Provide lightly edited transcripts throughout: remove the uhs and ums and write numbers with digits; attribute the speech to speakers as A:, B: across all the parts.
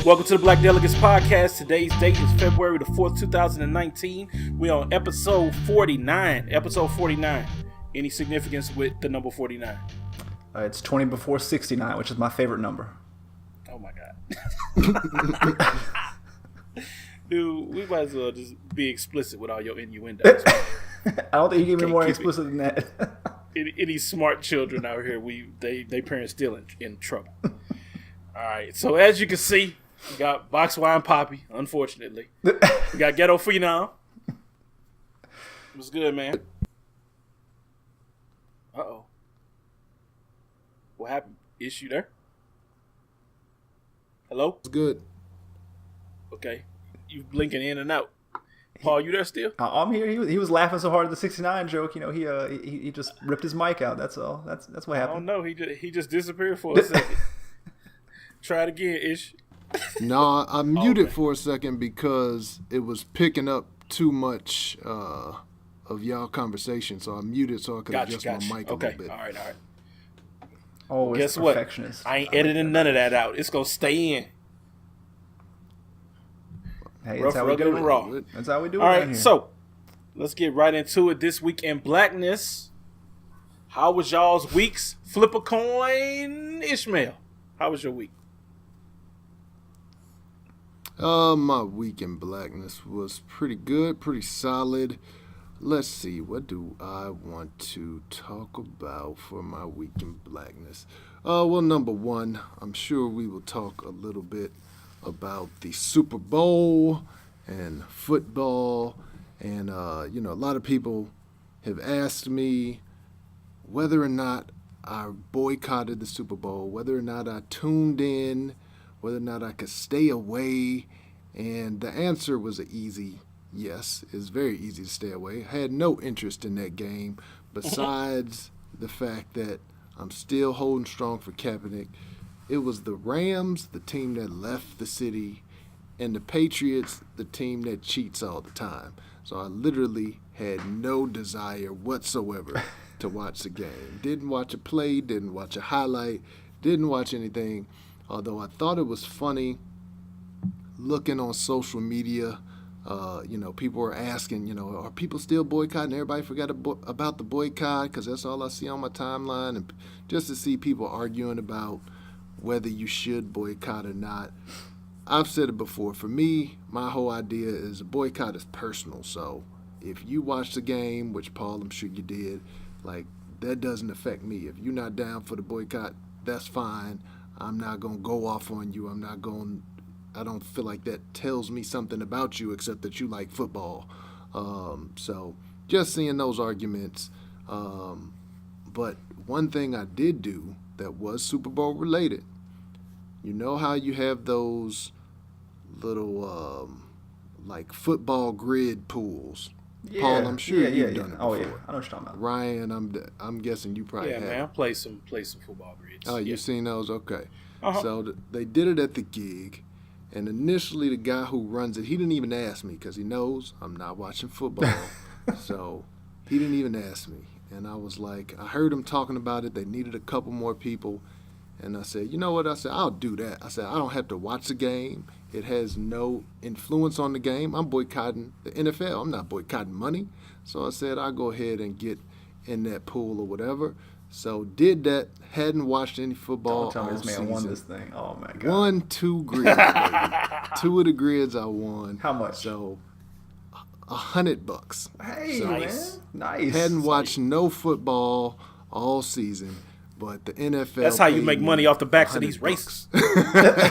A: Welcome to the Black Delegates podcast. Today's date is February the 4th, 2019. We're on episode 49. Episode 49. Any significance with the number 49?
B: It's 20 before 69, which is my favorite number.
A: Oh my God. Dude, we might as well just be explicit with all your innuendos.
B: I don't think you can be more explicit than that.
A: Any smart children out here, they parents still in trouble. All right, so as you can see, we got Box Wine Poppy, unfortunately. We got Ghetto Phenom. What's good, man? Uh-oh. What happened? Issue there? Hello?
C: It's good.
A: Okay. You blinking in and out. Paul, you there still?
B: I'm here. He was laughing so hard at the 69 joke. You know, he just ripped his mic out. That's all. That's what happened.
A: I don't know. He just disappeared for a second. Try it again, Ish.
C: No, I muted for a second because it was picking up too much of y'all conversation. So I muted so I could adjust my mic a little bit.
A: All right.
B: Always
A: Guess what?
B: Perfectionist.
A: I ain't editing none of that out. It's going to stay in.
B: Hey,
A: Rough,
B: that's how we
A: rugged,
B: do
A: and
B: it.
A: raw.
B: That's how we do it.
A: All
B: down
A: right,
B: here.
A: so let's get right into it. This week in Blackness. How was y'all's weeks? Flip a coin, Ishmael. How was your week?
C: My week in Blackness was pretty good, pretty solid. Let's see, what do I want to talk about for my week in Blackness? Well, number one, I'm sure we will talk a little bit about the Super Bowl and football. And, a lot of people have asked me whether or not I boycotted the Super Bowl, whether or not I tuned in, whether or not I could stay away. And the answer was an easy yes. It's very easy to stay away. I had no interest in that game besides the fact that I'm still holding strong for Kaepernick. It was the Rams, the team that left the city, and the Patriots, the team that cheats all the time. So I literally had no desire whatsoever to watch the game. Didn't watch a play, didn't watch a highlight, didn't watch anything. Although I thought it was funny looking on social media. People were asking, are people still boycotting? Everybody forgot about the boycott because that's all I see on my timeline. And just to see people arguing about whether you should boycott or not. I've said it before. For me, my whole idea is a boycott is personal. So if you watch the game, which Paul, I'm sure you did, that doesn't affect me. If you're not down for the boycott, that's fine. I'm not going to go off on you. I don't feel like that tells me something about you except that you like football. So just seeing those arguments. But one thing I did do that was Super Bowl related, you know how you have those little football grid pools?
B: Yeah,
C: Paul, I'm sure you've done it before.
B: Oh yeah, I know what you're talking about.
C: Ryan, I'm guessing you probably have.
A: Yeah, man, I play some football grids.
C: Oh, you've seen those? Okay.
A: Uh-huh.
C: So they did it at the gig, and initially the guy who runs it, he didn't even ask me because he knows I'm not watching football. So he didn't even ask me. And I was like, I heard him talking about it. They needed a couple more people. And I said, you know what? I said, I'll do that. I said, I don't have to watch the game. It has no influence on the game. I'm boycotting the NFL. I'm not boycotting money. So I said, I'll go ahead and get in that pool or whatever. So did that. Hadn't watched any football
B: Don't tell me
C: all
B: this man
C: season.
B: won this thing. Oh my God.
C: Won 2 grids, baby. 2 of the grids I won.
B: How much?
C: So $100.
B: Hey,
A: Nice.
B: man. Nice.
C: Hadn't watched no football all season, but the NFL.
A: That's how you
C: paid
A: make
C: me
A: money off the backs of these
C: $100.
A: races.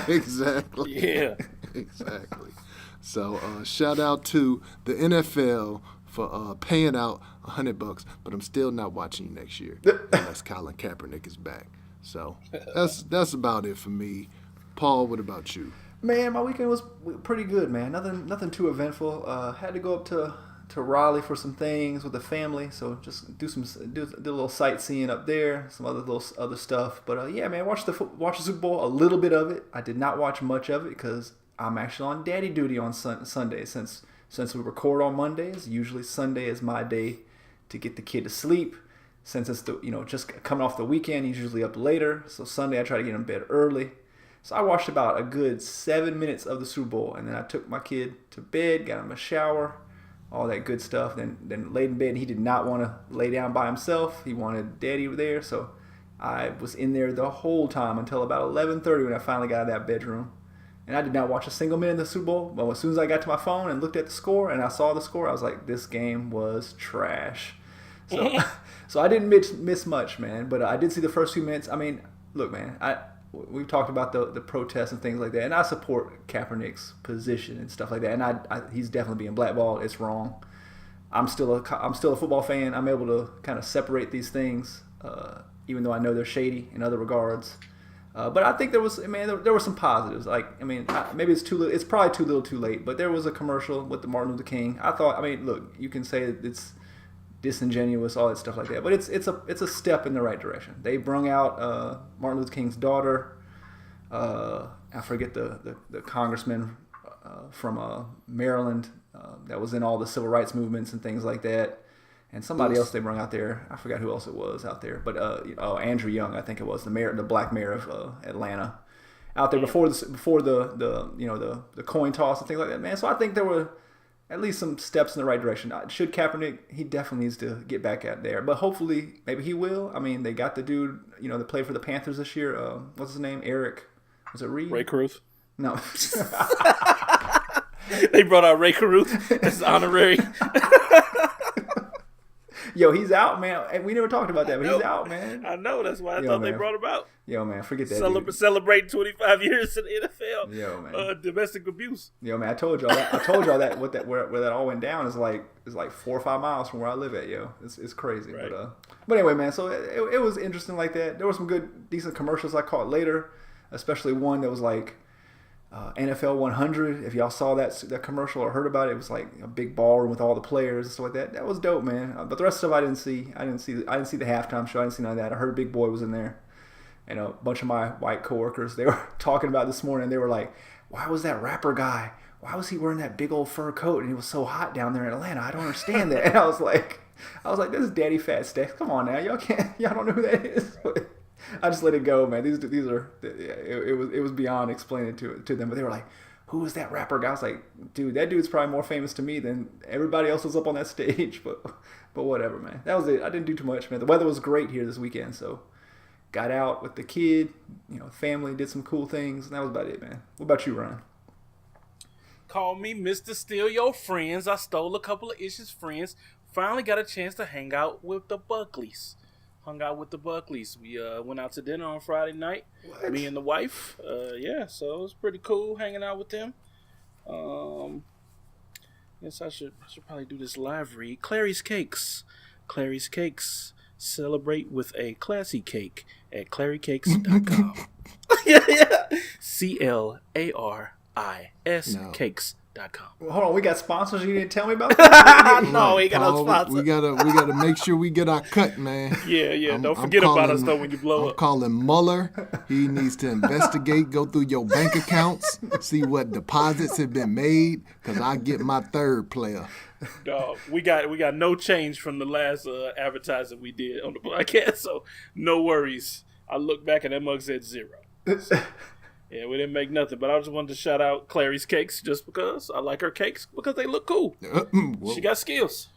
C: Exactly.
A: Yeah.
C: Exactly. So shout out to the NFL for paying out $100, but I'm still not watching you next year unless Colin Kaepernick is back. So that's about it for me. Paul, what about you?
B: Man, my weekend was pretty good, man. Nothing too eventful. Had to go up to Raleigh for some things with the family, so just do a little sightseeing up there, some other stuff. But yeah, man, watch the Super Bowl, a little bit of it. I did not watch much of it because I'm actually on daddy duty on Sunday since we record on Mondays. Usually Sunday is my day to get the kid to sleep. Since it's just coming off the weekend, he's usually up later. So Sunday I try to get him in bed early. So I watched about a good 7 minutes of the Super Bowl, and then I took my kid to bed, got him a shower, all that good stuff. Then laid in bed, and he did not want to lay down by himself. He wanted Daddy there, so I was in there the whole time until about 11:30 when I finally got out of that bedroom. And I did not watch a single minute of the Super Bowl. But as soon as I got to my phone and looked at the score and I saw the score, I was like, this game was trash. So I didn't miss much, man. But I did see the first few minutes. I mean, look, man, we've talked about the protests and things like that. And I support Kaepernick's position and stuff like that. And he's definitely being blackballed. It's wrong. I'm still a football fan. I'm able to kind of separate these things, even though I know they're shady in other regards. But I think there were some positives. Like, I mean, maybe it's too little. It's probably too little, too late. But there was a commercial with the Martin Luther King. I mean, look, you can say it's disingenuous, all that stuff like that. But it's a step in the right direction. They brung out Martin Luther King's daughter. I forget the congressman from Maryland that was in all the civil rights movements and things like that. And somebody else they brought out there. I forgot who else it was out there, but Andrew Young, I think it was the black mayor of Atlanta, out there before the coin toss and things like that, man. So I think there were at least some steps in the right direction. Should Kaepernick? He definitely needs to get back out there, but hopefully maybe he will. I mean, they got the dude that played for the Panthers this year. What's his name? Eric? Was it Reed?
A: Ray Caruth?
B: No.
A: They brought out Ray Caruth as honorary.
B: Yo, he's out, man. We never talked about that, but he's out, man.
A: I know. That's why I thought they brought him out.
B: Yo, man, forget that.
A: Celebrating 25 years in the NFL.
B: Yo, man.
A: Domestic abuse.
B: Yo, man, I told y'all that where that all went down is like 4 or 5 miles from where I live at. Yo, it's crazy.
A: Right.
B: But anyway, man. So it was interesting like that. There were some good, decent commercials I caught later, especially one that was like NFL 100. If y'all saw that commercial or heard about it, it was like a big ballroom with all the players and stuff like that. That was dope, man. But the rest of it I didn't see. I didn't see the halftime show. I didn't see none of that. I heard Big Boy was in there, and a bunch of my white coworkers, they were talking about this morning. They were like, "Why was that rapper guy? Why was he wearing that big old fur coat? And it was so hot down there in Atlanta. I don't understand that." And I was like, "This is Daddy Fat Stacks. Come on now, y'all don't know who that is." I just let it go, man. These are it was beyond explaining to them, but they were like, "Who is that rapper guy?" I was like, "Dude, that dude's probably more famous to me than everybody else was up on that stage." But whatever, man. That was it. I didn't do too much, man. The weather was great here this weekend, so got out with the kid, family, did some cool things, and that was about it, man. What about you, Ryan?
A: Call me Mr. Steal Your Friends. I stole a couple of Ish's friends. Finally got a chance to hang out with the Buckleys. We went out to dinner on Friday night.
B: What?
A: Me and the wife. So it was pretty cool hanging out with them. Guess I should probably do this live read. Clary's Cakes. Celebrate with a classy cake at claricakes.com. yeah. CLARIS cakes.com.
B: Well, hold on, we got sponsors you didn't tell me about that?
A: No, we ain't got no sponsors.
C: We gotta make sure we get our cut, man.
A: Yeah. Don't forget about us though when you blow up.
C: I'm calling Mueller. He needs to investigate, go through your bank accounts, see what deposits have been made, because I get my third player.
A: Dog, we got no change from the last advertising we did on the podcast, so no worries. I look back and that mug said 0. So, yeah, we didn't make nothing, but I just wanted to shout out Clary's Cakes just because I like her cakes because they look cool. She got skills.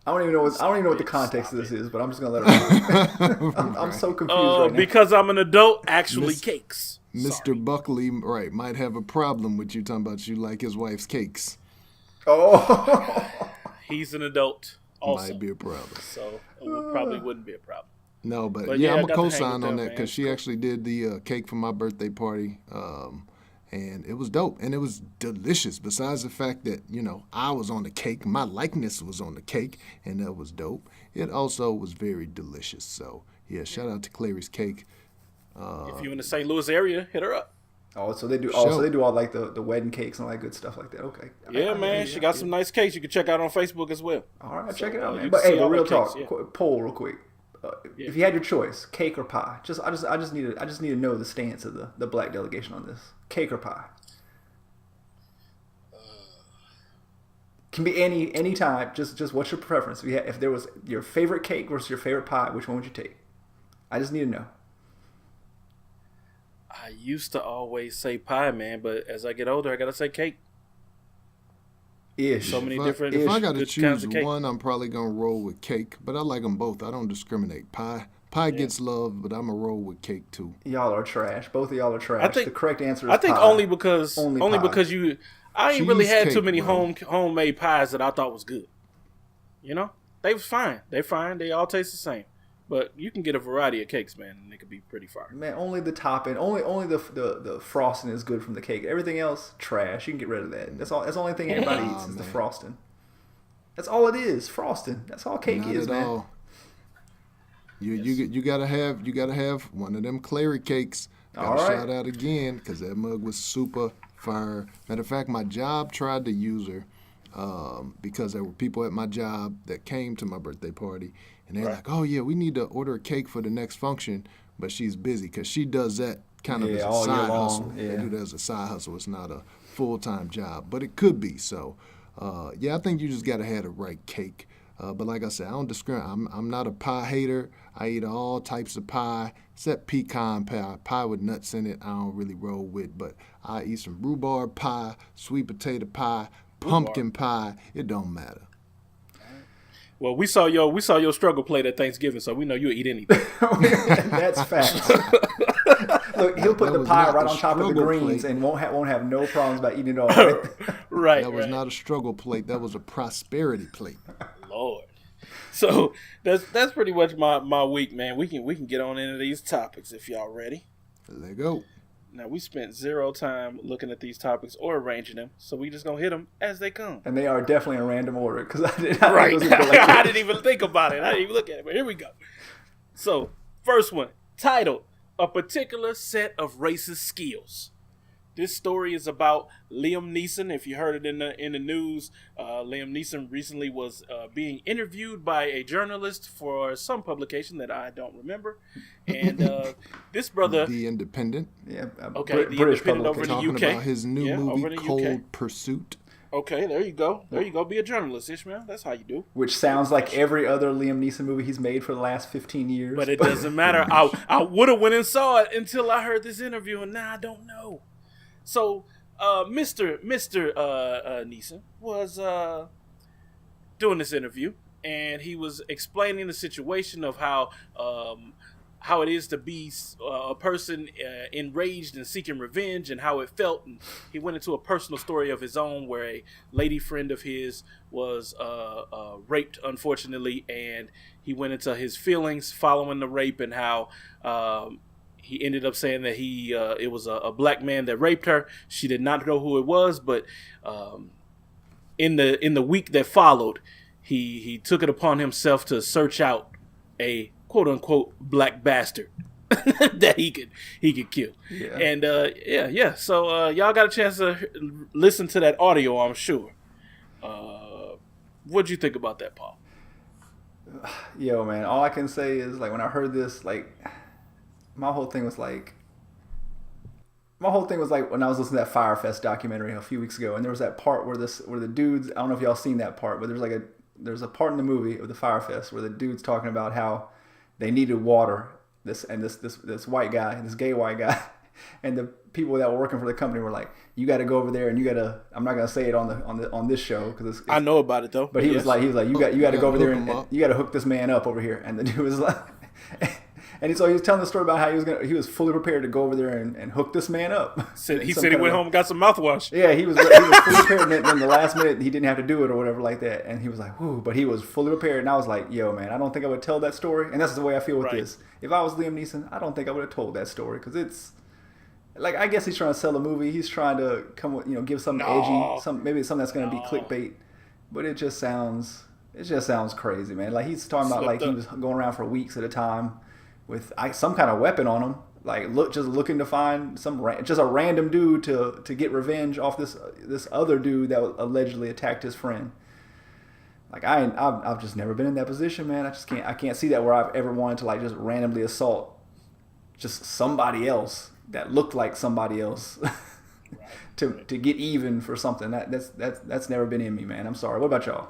B: I don't even know what the context of this is, but I'm just gonna let her know. I'm so confused right now.
A: Because I'm an adult, actually cakes.
C: Mr. Buckley, right, might have a problem with you talking about you like his wife's cakes.
B: Oh,
A: he's an adult. Also,
C: might be a problem.
A: So it probably wouldn't be a problem.
C: No, but yeah, I'm a co-sign on that
A: because
C: she actually did the cake for my birthday party, and it was dope, and it was delicious. Besides the fact that, I was on the cake, my likeness was on the cake, and that was dope. It also was very delicious. So, yeah, shout out to Clary's Cake.
A: If you're in the St. Louis area, hit her up.
B: Oh, so they do. Oh, so they do all like the wedding cakes and all that good stuff like that. Okay.
A: Yeah, man, she got some nice cakes. You can check out on Facebook as well.
B: All right, check it out, man. But hey, real talk, poll real quick. If you had your choice, cake or pie, I just need to know the stance of the black delegation on this. Cake or pie? Can be any time. Just what's your preference? If there was your favorite cake versus your favorite pie, which one would you take? I just need to know.
A: I used to always say pie, man, but as I get older, I gotta say cake.
B: Ish.
A: So many different.
C: If I got to
A: good kinds
C: choose
A: of cake.
C: one, I'm probably gonna roll with cake. But I like them both. I don't discriminate. Pie gets love, but I'm a roll with cake too.
B: Y'all are trash. Both of y'all are trash. The correct answer is
A: I think
B: pie.
A: only because you. I ain't really had too
C: Cheesecake,
A: many
C: bro.
A: homemade pies that I thought was good. You know, they was fine. They fine. They all taste the same. But you can get a variety of cakes, man, and they could be pretty fire.
B: Man, only the topping, only the frosting is good from the cake. Everything else, trash. You can get rid of that. That's all. That's the only thing everybody eats is the frosting. That's all it is, frosting. That's all cake
C: Not
B: is,
C: at
B: man.
C: all. You gotta have one of them clary cakes. Gotta
B: All right.
C: shout out again because that mug was super fire. Matter of fact, my job tried to use her because there were people at my job that came to my birthday party, and they're like, "Oh yeah, we need to order a cake for the next function," but she's busy because she does that kind of as a
B: all year
C: side
B: long.
C: hustle.
B: Yeah.
C: They do that as a side hustle. It's not a full-time job, but it could be. So, I think you just gotta have the right cake. But like I said, I don't discriminate. I'm not a pie hater. I eat all types of pie, except pecan pie. Pie with nuts in it, I don't really roll with. But I eat some rhubarb pie, sweet potato pie, pumpkin pie. It don't matter.
A: Well, we saw your struggle plate at Thanksgiving, so we know you'll eat anything.
B: That's facts. Look, he'll put
C: That
B: the
C: was
B: pie
C: not
B: right
C: the
B: on top of the
C: struggle
B: greens
C: plate.
B: and won't have no problems about eating it all. Right?
A: Right.
C: That was
A: right.
C: not a struggle plate. That was a prosperity plate.
A: Lord. So that's pretty much my week, man. We can get on into these topics if y'all ready.
C: Let go.
A: Now we spent zero time looking at these topics or arranging them, so we just gonna hit them as they come.
B: And they are definitely in random order because I didn't.
A: Right.
B: I didn't go like
A: I
B: this.
A: didn't even think about it. I didn't even look at it. But here we go. So first one, titled "A Particular Set of Racist Skills." This story is about Liam Neeson. If you heard it in the news, Liam Neeson recently was being interviewed by a journalist for some publication that I don't remember. And this brother,
C: The Independent.
B: Yeah.
A: okay, the
B: British
A: Independent over
B: publication.
A: in the
C: Talking
A: UK.
C: about his new
A: Yeah, over
C: movie,
A: in the
C: Cold
A: UK.
C: Pursuit.
A: Okay, there you go. There you go. Be a journalist, Ishmael. That's how you do.
B: Which sounds like every other Liam Neeson movie he's made for the last 15 years.
A: But it doesn't matter. I would have went and saw it until I heard this interview, and now I don't know. So, Mr. Neeson was doing this interview, and he was explaining the situation of how it is to be a person enraged and seeking revenge, and how it felt. And he went into a personal story of his own, where a lady friend of his was raped, unfortunately, and he went into his feelings following the rape, and how he ended up saying that it was a black man that raped her. She did not know who it was, but in the week that followed, he took it upon himself to search out a quote unquote black bastard that he could kill.
B: Yeah.
A: And So y'all got a chance to listen to that audio, I'm sure. What'd you think about that, Paul?
B: Yo, man, all I can say is, like, when I heard this, like, my whole thing was like when I was listening to that Firefest documentary a few weeks ago, and there was that part where the dudes, I don't know if y'all seen that part, but there's a part in the movie of the Firefest where the dude's talking about how they needed water. This white guy, this gay white guy, and the people that were working for the company were like, "You got to go over there, and you got to." I'm not gonna say it on this show because
A: I know about it though.
B: But he was like, you got to go over there
C: hook
B: and
C: him up.
B: you got to hook this man up over here. And the dude was like, so he was telling the story about how he was fully prepared to go over there and hook this man up.
A: He said he went home and got some mouthwash.
B: Yeah, he was fully prepared. And then the last minute he didn't have to do it or whatever like that. And he was like, whoo, but he was fully prepared. And I was like, yo, man, I don't think I would tell that story. And that's the way I feel with
A: Right.
B: this. If I was Liam Neeson, I don't think I would have told that story because it's like, I guess he's trying to sell a movie. He's trying to come with, give something edgy, maybe something that's going to be clickbait. But it just sounds crazy, man. Like he's talking about he was going around for weeks at a time with some kind of weapon on him, like looking to find just a random dude to get revenge off this other dude that allegedly attacked his friend. Like I've just never been in that position, man. I can't see that where I've ever wanted to like just randomly assault just somebody else that looked like somebody else to get even for something. That's never been in me, man. I'm sorry. What about y'all?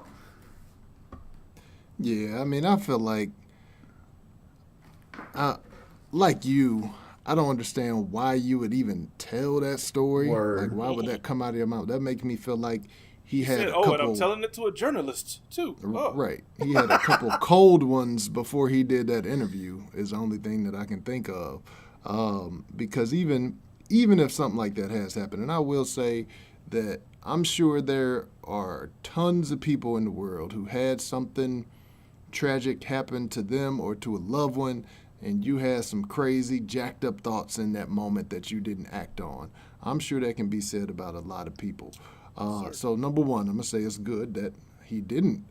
C: Yeah, I mean, I feel like you, I don't understand why you would even tell that story.
B: Word.
C: Like, why would that come out of your mouth? That makes me feel like he had
A: said,
C: a couple.
A: and I'm telling it to a journalist too. Oh.
C: Right. He had a couple cold ones before he did that interview. Is the only thing that I can think of. Because even if something like that has happened, and I will say that I'm sure there are tons of people in the world who had something tragic happen to them or to a loved one, and you had some crazy, jacked up thoughts in that moment that you didn't act on. I'm sure that can be said about a lot of people. So number one, I'm going to say it's good that he didn't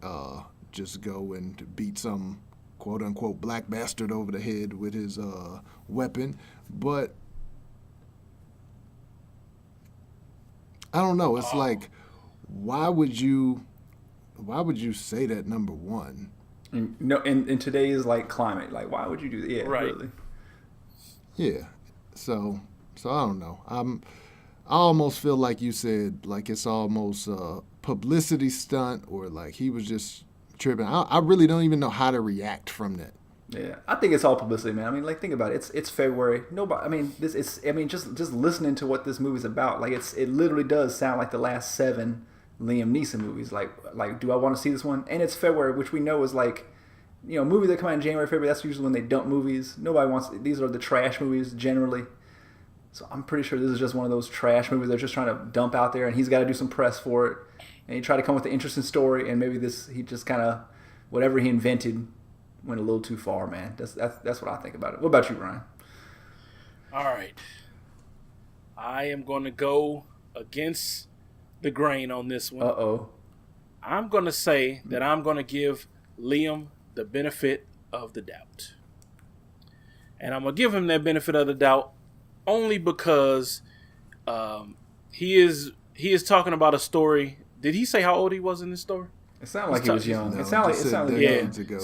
C: just go and beat some quote-unquote black bastard over the head with his weapon. But I don't know. It's like, why would you say that, number one?
B: No, in today's like climate, like why would you do that? Yeah,
A: right.
B: Really.
C: Yeah. So I don't know. I almost feel like you said, like it's almost a publicity stunt, or like he was just tripping. I really don't even know how to react from that.
B: Yeah, I think it's all publicity, man. I mean, like think about it. It's February. Nobody. I mean, just listening to what this movie's about, like it literally does sound like the last 7 Liam Neeson movies. Like, do I want to see this one? And it's February, which we know is like, movies that come out in January, February. That's usually when they dump movies. Nobody wants. These are the trash movies generally. So I'm pretty sure this is just one of those trash movies they're just trying to dump out there, and he's got to do some press for it, and he tried to come with an interesting story, and maybe he just kind of whatever he invented went a little too far, man. That's what I think about it. What about you, Ryan?
A: All right, I am going to go against the grain on this one.
B: Uh-oh.
A: I'm going to say that I'm going to give Liam the benefit of the doubt. And I'm going to give him that benefit of the doubt only because he is talking about a story. Did he say how old he was in this story?
B: It sounded like he was young.
C: No,
B: it sounded like
C: decades ago.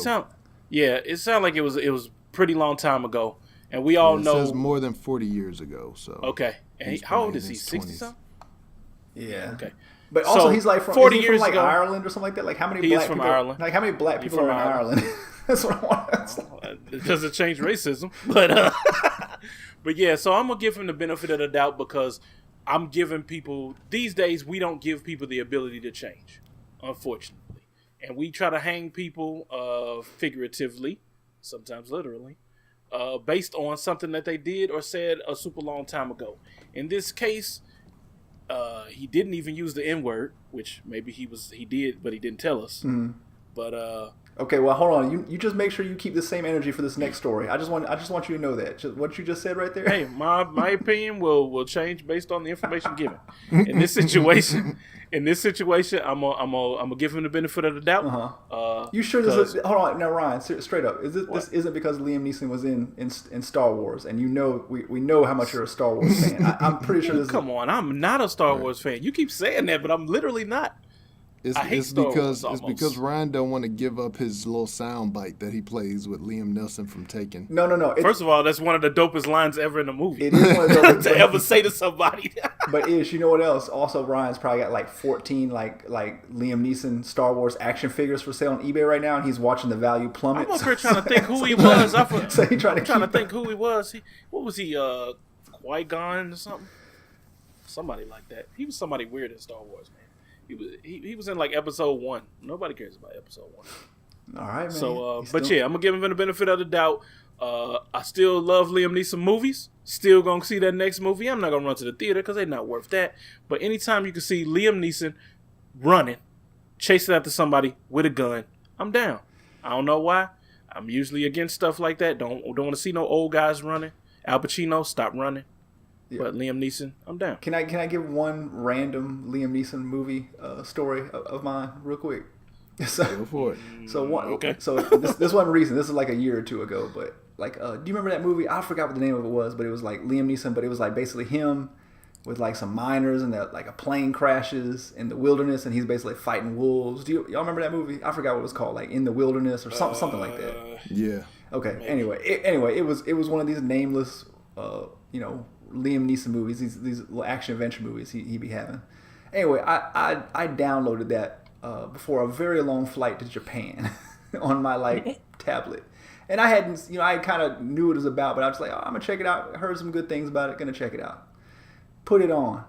A: It sounded like it was pretty long time ago. And we all know.
C: It says more than 40 years ago. So
A: okay. And how old is he? 60 something?
B: Yeah.
A: Okay.
B: But also,
A: so,
B: he's like from
A: 40 years
B: like
A: ago,
B: Ireland or something like that. Like how many
A: he
B: black
A: is from
B: people?
A: Ireland.
B: Like how many black people are in Ireland? That's what I want.
A: It doesn't change racism, but but yeah. So I'm gonna give him the benefit of the doubt because I'm giving people these days. We don't give people the ability to change, unfortunately, and we try to hang people figuratively, sometimes literally, based on something that they did or said a super long time ago. In this case, he didn't even use the N-word, which maybe he did, but he didn't tell us.
B: Mm-hmm.
A: But
B: okay, well, hold on. You just make sure you keep the same energy for this next story. I just want you to know that what you just said right there.
A: Hey, my opinion will change based on the information given. In this situation, I'm gonna give him the benefit of the doubt.
B: You sure this is? Hold on, now Ryan, straight up. This isn't because Liam Neeson was in Star Wars, and we know how much you're a Star Wars fan. I'm pretty sure this.
A: Come on, I'm not a Star Wars fan. You keep saying that, but I'm literally not.
C: It's because Ryan don't want to give up his little sound bite that he plays with Liam Neeson from Taken.
B: No.
A: First of all, that's one of the dopest lines ever in the movie.
B: It is one of those
A: to ever say to somebody.
B: But you know what else? Also, Ryan's probably got like 14 like Liam Neeson Star Wars action figures for sale on eBay right now, and he's watching the value plummet.
A: I'm up here trying to think who he was.
B: I'm trying to think
A: who he was. What was he? Qui-Gon or something? Somebody like that. He was somebody weird in Star Wars, man. He was in like episode 1. Nobody cares about episode 1.
B: All right, man.
A: So, I'm gonna give him the benefit of the doubt. I still love Liam Neeson movies. Still gonna see that next movie. I'm not gonna run to the theater because they're not worth that. But anytime you can see Liam Neeson running, chasing after somebody with a gun, I'm down. I don't know why. I'm usually against stuff like that. Don't want to see no old guys running. Al Pacino, stop running. Yeah. But Liam Neeson, I'm down.
B: Can I give one random Liam Neeson movie story of mine real quick?
C: Go for it.
B: So this wasn't recent. This is like a year or two ago. But like, do you remember that movie? I forgot what the name of it was, but it was like Liam Neeson. But it was like basically him with like some miners, and like a plane crashes in the wilderness, and he's basically fighting wolves. Y'all remember that movie? I forgot what it was called, like In the Wilderness or something like that.
C: Yeah.
B: Okay. Maybe. Anyway, it was one of these nameless, Liam Neeson movies, these little action adventure movies he be having. Anyway, I downloaded that before a very long flight to Japan on my tablet, And I hadn't, I kind of knew what it was about, but I was like, oh, I'm gonna check it out. I heard some good things about it. Gonna check it out. Put it on.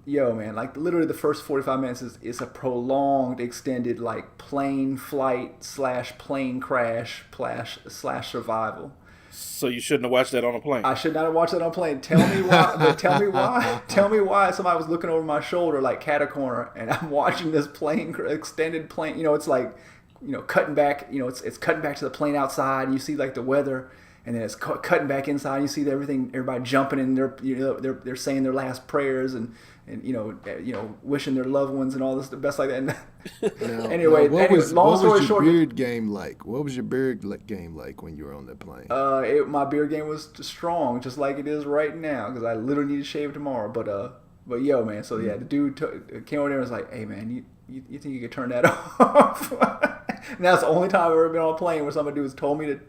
B: Yo, man, like literally the first 45 minutes is a prolonged, extended like plane flight / plane crash / survival.
A: So you shouldn't have watched that on a plane.
B: I should not have watched that on a plane. Tell me why. But tell me why. Tell me why somebody was looking over my shoulder like cat a corner, and I'm watching this plane extended plane. It's like, cutting back. It's cutting back to the plane outside, and you see like the weather. And then it's cutting back inside. And you see everybody jumping, and they're saying their last prayers and wishing their loved ones and all this, the best like that. Anyway,
C: what was your beard game like? What was your beard game like when you were on that plane?
B: My beard game was strong, just like it is right now, because I literally need to shave tomorrow. But yo, man. So yeah, the dude came over there and was like, "Hey, man, you think you could turn that off?" And that's the only time I've ever been on a plane where somebody was told me to.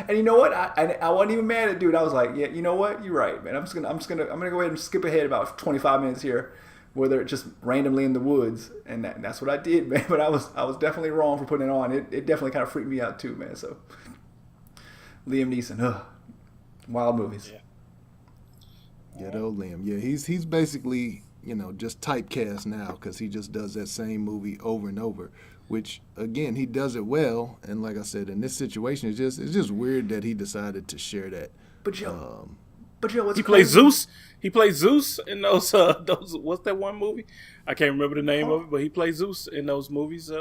B: And you know what? I wasn't even mad at dude. I was like, yeah, you know what? You're right, man. I'm gonna go ahead and skip ahead about 25 minutes here, where they're just randomly in the woods, and that's what I did, man. But I was definitely wrong for putting it on. It definitely kind of freaked me out too, man. So Liam Neeson, wild movies.
C: Yeah, the old Liam. Yeah, he's basically just typecast now because he just does that same movie over and over. Which again, he does it well, and like I said, in this situation, it's just weird that he decided to share that.
B: But Joe, what's
A: he plays Zeus? He plays Zeus in those what's that one movie? I can't remember the name of it, but he plays Zeus in those movies.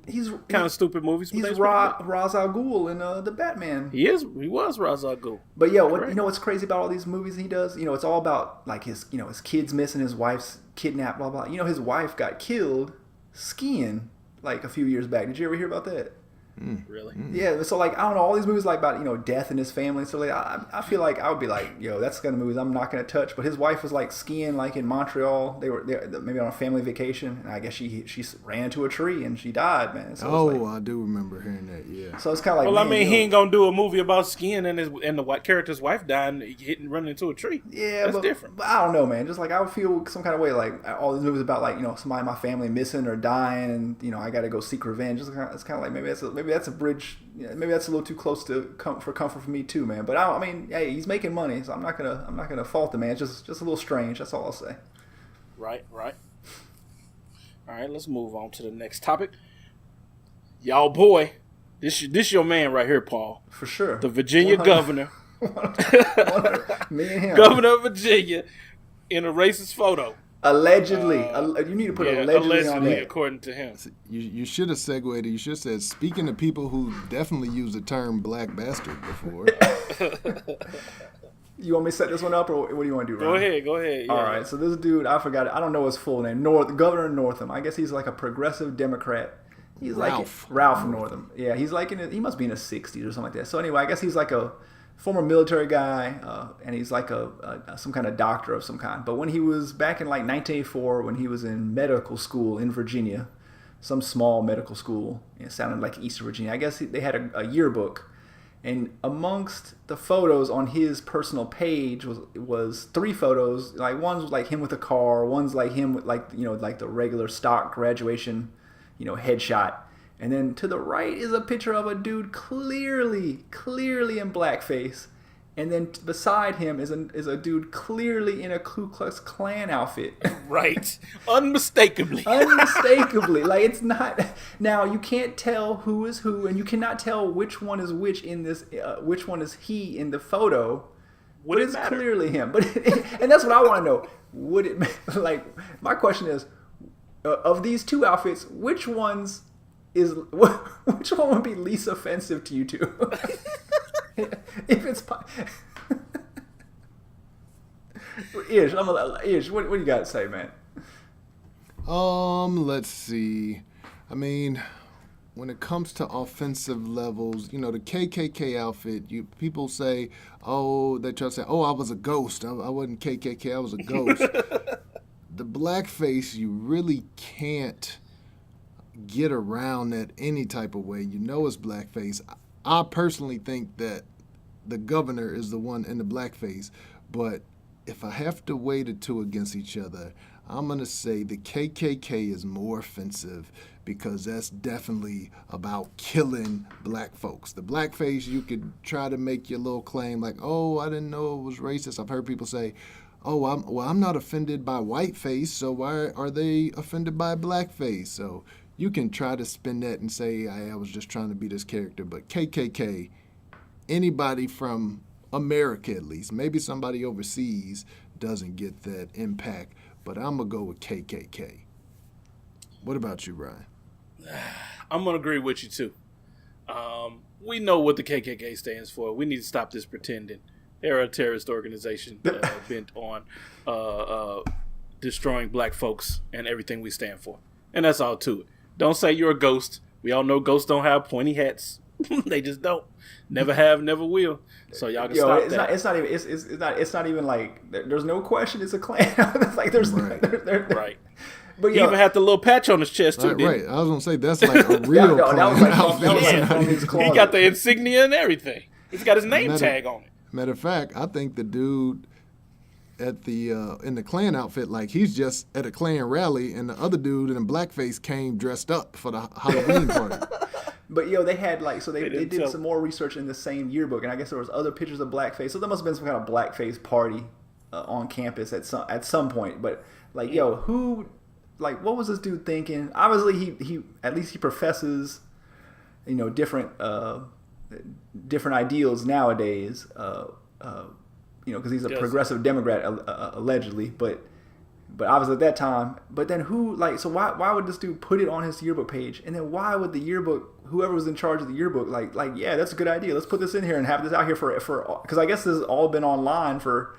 A: He's kind of stupid movies.
B: He's Ra's al Ghul in the Batman.
A: He was Ra's al Ghul.
B: But yeah, what's crazy about all these movies he does? It's all about like his kids missing, his wife's kidnapped, blah blah. His wife got killed skiing like a few years back. Did you ever hear about that?
A: Really?
B: Yeah. So like, I don't know, all these movies like about death in his family. So like, I feel like I would be like, that's the kind of movies I'm not gonna touch. But his wife was like skiing like in Montreal. They were maybe on a family vacation, and I guess she ran into a tree and she died, man. So
C: I do remember hearing that. Yeah.
B: So it's kind of like,
A: well, he ain't gonna do a movie about skiing and the character's wife dying, running into a tree.
B: Yeah,
A: that's different.
B: But I don't know, man. Just like I would feel some kind of way, like all these movies about like somebody in my family missing or dying, and I got to go seek revenge. It's kind of like maybe that's a bridge. Maybe that's a little too close for comfort for me too, man. But I mean, hey, he's making money, so I'm not gonna fault the man. It's just a little strange. That's all I'll say.
A: Right. All right, let's move on to the next topic. Y'all, boy, this your man right here, Paul.
B: For sure.
A: The Virginia
B: 100.
A: governor.
B: 100. Me and him.
A: Governor of Virginia in a racist photo.
B: Allegedly. You need to put allegedly on that.
A: According to him.
C: You should have segued it. You should have said, speaking of people who definitely used the term black bastard before.
B: You want me to set this one up, or what do you want to do, Ryan?
A: Go ahead. Yeah.
B: All right, so this dude, I forgot it. I don't know his full name. Governor Northam. I guess he's like a progressive Democrat. He's Ralph Northam. Yeah, he's like he must be in his 60s or something like that. So anyway, I guess he's like a former military guy, and he's like some kind of doctor of some kind. But when he was back in like 1984, when he was in medical school in Virginia, some small medical school, it sounded like Eastern Virginia. I guess they had a yearbook, and amongst the photos on his personal page was 3 photos. Like one's like him with a car, one's like him with like the regular stock graduation, headshot. And then to the right is a picture of a dude clearly in blackface. And then beside him is a dude clearly in a Ku Klux Klan outfit.
A: Right. Unmistakably.
B: Like, it's not... Now, you can't tell who is who, and you cannot tell which one is which in this... which one is he in the photo.
A: Would it
B: it's
A: matter?
B: Clearly him. And that's what I want to know. Would it... Like, my question is, of these 2 outfits, which one would be least offensive to you two? If it's Ish, what do you got to say, man?
C: Let's see. I mean, when it comes to offensive levels, the KKK outfit, people say, they try to say, I was a ghost. I wasn't KKK, I was a ghost. The blackface, you really can't get around that any type of way. It's blackface. I personally think that the governor is the one in the blackface, but if I have to weigh the two against each other, I'm going to say the KKK is more offensive because that's definitely about killing black folks. The blackface, you could try to make your little claim like, oh, I didn't know it was racist. I've heard people say, oh, I'm not offended by whiteface, so why are they offended by blackface? So you can try to spin that and say, I was just trying to be this character. But KKK, anybody from America at least, maybe somebody overseas doesn't get that impact, but I'm going to go with KKK. What about you, Ryan?
A: I'm going to agree with you, too. We know what the KKK stands for. We need to stop this pretending. They're a terrorist organization bent on destroying black folks and everything we stand for. And that's all to it. Don't say you're a ghost. We all know ghosts don't have pointy hats. They just don't. Never have, never will. So y'all can stop that.
B: It's not even like there's no question. It's a Klan. It's like there's
A: right. But he even had the little patch on his chest too.
C: Right. I was gonna say that's like a real Klan outfit.
A: He got the insignia and everything. He's got his name tag on it.
C: Matter of fact, I think the dude at the in the Klan outfit, like he's just at a Klan rally, and the other dude in blackface came dressed up for the Halloween party.
B: But they had they did some more research in the same yearbook, and I guess there was other pictures of blackface. So there must have been some kind of blackface party on campus at some point. But what was this dude thinking? Obviously, he at least he professes, different ideals nowadays. Because he's a progressive Democrat allegedly, but obviously at that time. But then so why would this dude put it on his yearbook page? And then why would the yearbook, whoever was in charge of the yearbook, yeah, that's a good idea. Let's put this in here and have this out here for because I guess this has all been online for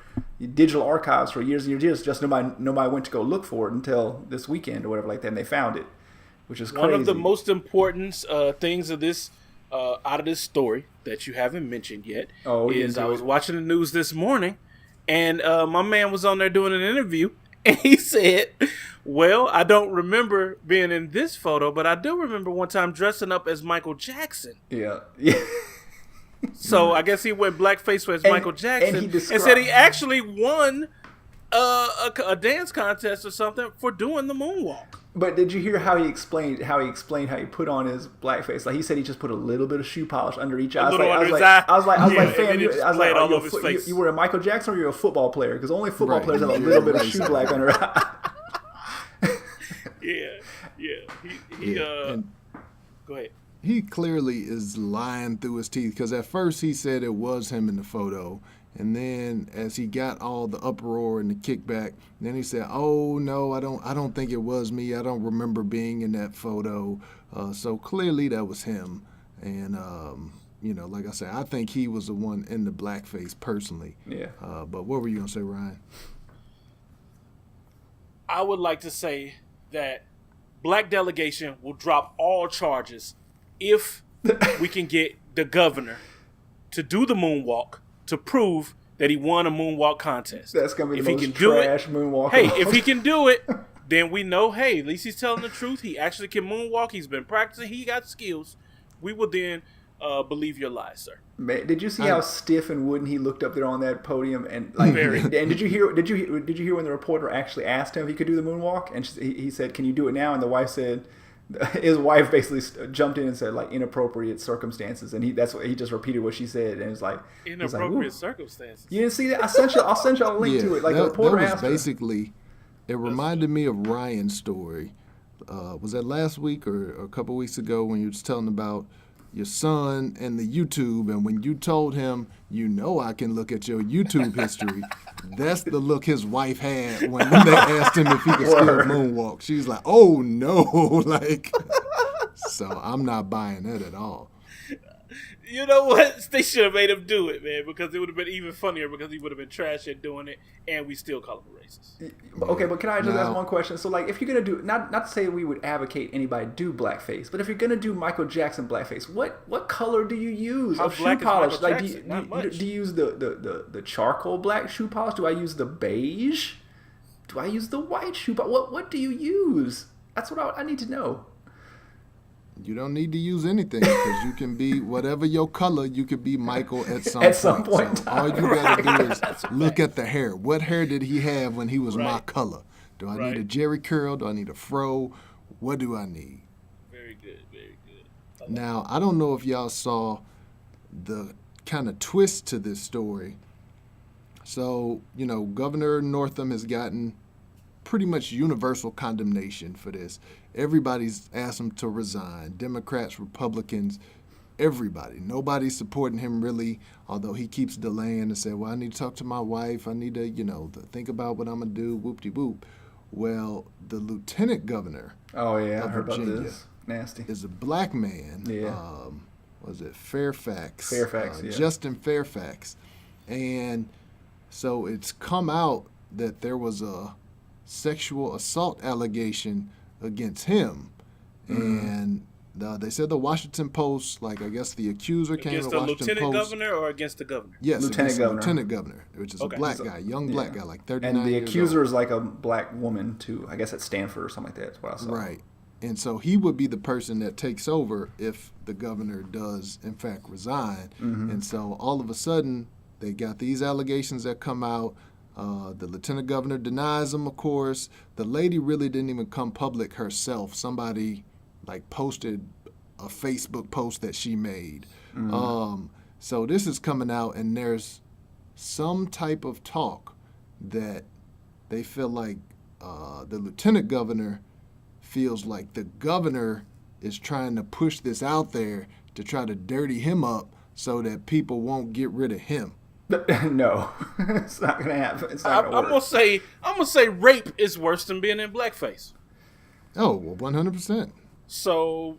B: digital archives for years and years. Just nobody went to go look for it until this weekend or whatever like that, and they found it, which is crazy.
A: One of the most important things of this out of this story that you haven't mentioned yet is I was watching the news this morning, and my man was on there doing an interview, and he said, well, I don't remember being in this photo, but I do remember one time dressing up as Michael Jackson.
B: Yeah.
A: So I guess he went blackface as Michael Jackson and said he actually won a dance contest or something for doing the moonwalk.
B: But did you hear how he explained how he put on his blackface? Like he said, he just put a little bit of shoe polish under each eye. I was like, fam, you were a Michael Jackson or you're a football player? Because only football players have a little bit of shoe black under their eye.
A: Yeah. Go ahead.
C: He clearly is lying through his teeth because at first he said it was him in the photo. And then as he got all the uproar and the kickback, then he said, oh, no, I don't think it was me. I don't remember being in that photo. So clearly that was him. And, like I said, I think he was the one in the blackface personally.
B: Yeah.
C: But what were you going to say, Ryan?
A: I would like to say that Black Delegation will drop all charges if we can get the governor to do the moonwalk to prove that he won a moonwalk contest.
B: That's going to be the most trash moonwalk.
A: Hey, if he can do it, then we know, hey, at least he's telling the truth. He actually can moonwalk. He's been practicing. He got skills. We will then believe your lies, sir.
B: Man, did you see how stiff and wooden he looked up there on that podium? And and did you hear when the reporter actually asked him if he could do the moonwalk? And he said, "Can you do it now?" And the wife said, his wife basically jumped in and said inappropriate circumstances, and he just repeated what she said, and it's like
A: inappropriate circumstances.
B: You didn't see that? I'll send you a link to it. Like the reporter asked her.
C: Basically, it reminded me of Ryan's story. Was that last week or a couple weeks ago when you was telling about your son and the YouTube, and when you told him, I can look at your YouTube history, that's the look his wife had when they asked him if he could still moonwalk. She's like, oh no, so I'm not buying that at all.
A: You know what? They should have made him do it, man, because it would have been even funnier because he would have been trash at doing it, and we still call him a racist.
B: Okay, but can I just ask one question? So, if you're going to do, not to say we would advocate anybody do blackface, but if you're going to do Michael Jackson blackface, what color do you use of shoe polish? Do you use the charcoal black shoe polish? Do I use the beige? Do I use the white shoe polish? What do you use? That's what I need to know.
C: You don't need to use anything because you can be whatever your color. You could be Michael at some
B: At some point.
C: So all you gotta do is look at the hair. What hair did he have when he was my color? Do I need a Jerry curl? Do I need a fro? What do I need?
A: Very good, very good.
C: Now I don't know if y'all saw the kind of twist to this story. So Governor Northam has gotten pretty much universal condemnation for this. Everybody's asked him to resign. Democrats, Republicans, everybody. Nobody's supporting him really, although he keeps delaying and saying, well, I need to talk to my wife. I need to, think about what I'm going to do, whoop-de-whoop. Well, the lieutenant governor
B: of
C: I
B: heard
C: Virginia
B: about this. Nasty.
C: is a black man.
B: Yeah.
C: Was it Fairfax?
B: Fairfax, yeah.
C: Justin Fairfax. And so it's come out that there was a sexual assault allegation against him. And they said the Washington Post, I guess the accuser came to the Washington Post.
A: Against the lieutenant governor or against the governor?
C: Yes,
B: lieutenant governor.
C: Lieutenant governor, which is a black guy, young black guy, 39
B: And the
C: years
B: accuser
C: old.
B: is like a black woman, too, I guess at Stanford or something like that. That's what I saw.
C: Right. And so he would be the person that takes over if the governor does, in fact, resign. And so all of a sudden, they got these allegations that come out. The lieutenant governor denies them, of course. The lady really didn't even come public herself. Somebody posted a Facebook post that she made. So this is coming out, and there's some type of talk that they feel like the lieutenant governor feels like the governor is trying to push this out there to try to dirty him up so that people won't get rid of him.
B: No, it's not gonna happen. It's not gonna work.
A: I'm gonna say rape is worse than being in blackface.
C: Oh, well, 100%.
A: So